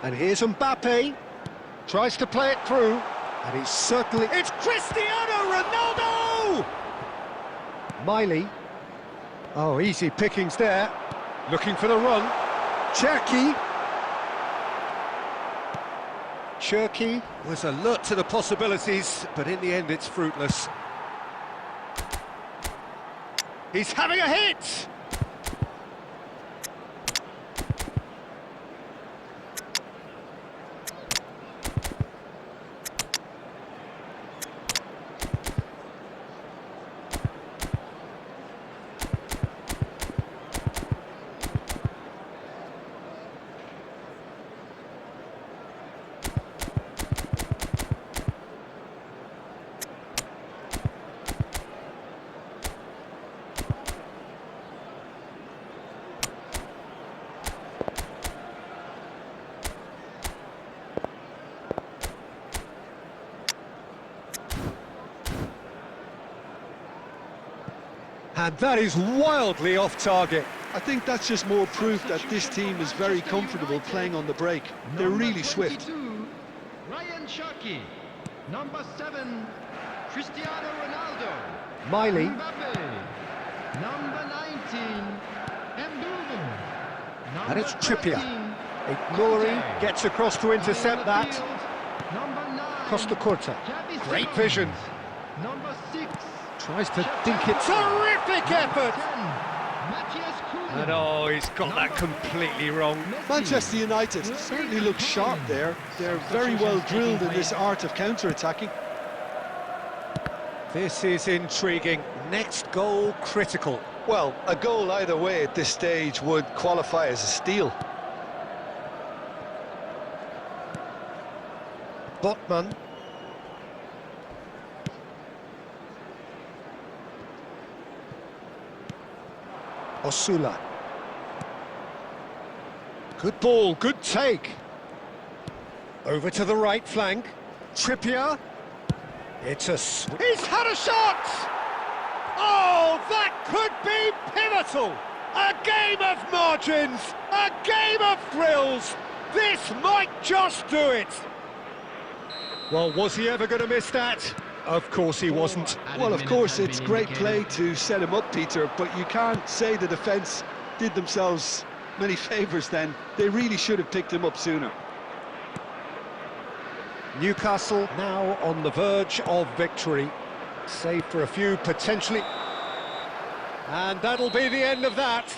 And here's Mbappe. Tries to play it through. And he's certainly... It's Cristiano Ronaldo! Miley. Oh, easy pickings there. Looking for the run. Cherki. Cherki was alert to the possibilities, but in the end it's fruitless. He's having a hit! And that is wildly off target. I think that's just more proof that this team is very comfortable playing on the break. They're really swift. Ryan Cherki. Number 7, Cristiano Ronaldo. Miley. Mbappe. Number 19, Mbumo. And it's Trippier. Ignoring, gets across to intercept that. Number 9, Costa Curta. Xavi Great Simons. vision. Number 6, Tries to dink it. Terrific effort! 10, Matthias Cunha. And oh, he's got that completely wrong. Manchester United certainly look sharp there. They're very well drilled in this art of counter-attacking. This is intriguing. Next goal critical. Well, a goal either way at this stage would qualify as a steal. Botman. Osula. Good ball, good take. Over to the right flank. Trippier. It's a... He's had a shot! Oh, that could be pivotal! A game of margins, a game of thrills. This might just do it. Well, was he ever going to miss that? Of course he wasn't. Well, of course, it's great play to set him up, Peter, but you can't say the defence did themselves many favours then. They really should have picked him up sooner. Newcastle now on the verge of victory. Save for a few potentially... And that'll be the end of that.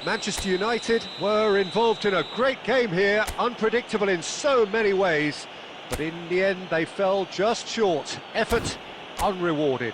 Manchester United were involved in a great game here, unpredictable in so many ways. But in the end, they fell just short. Effort unrewarded.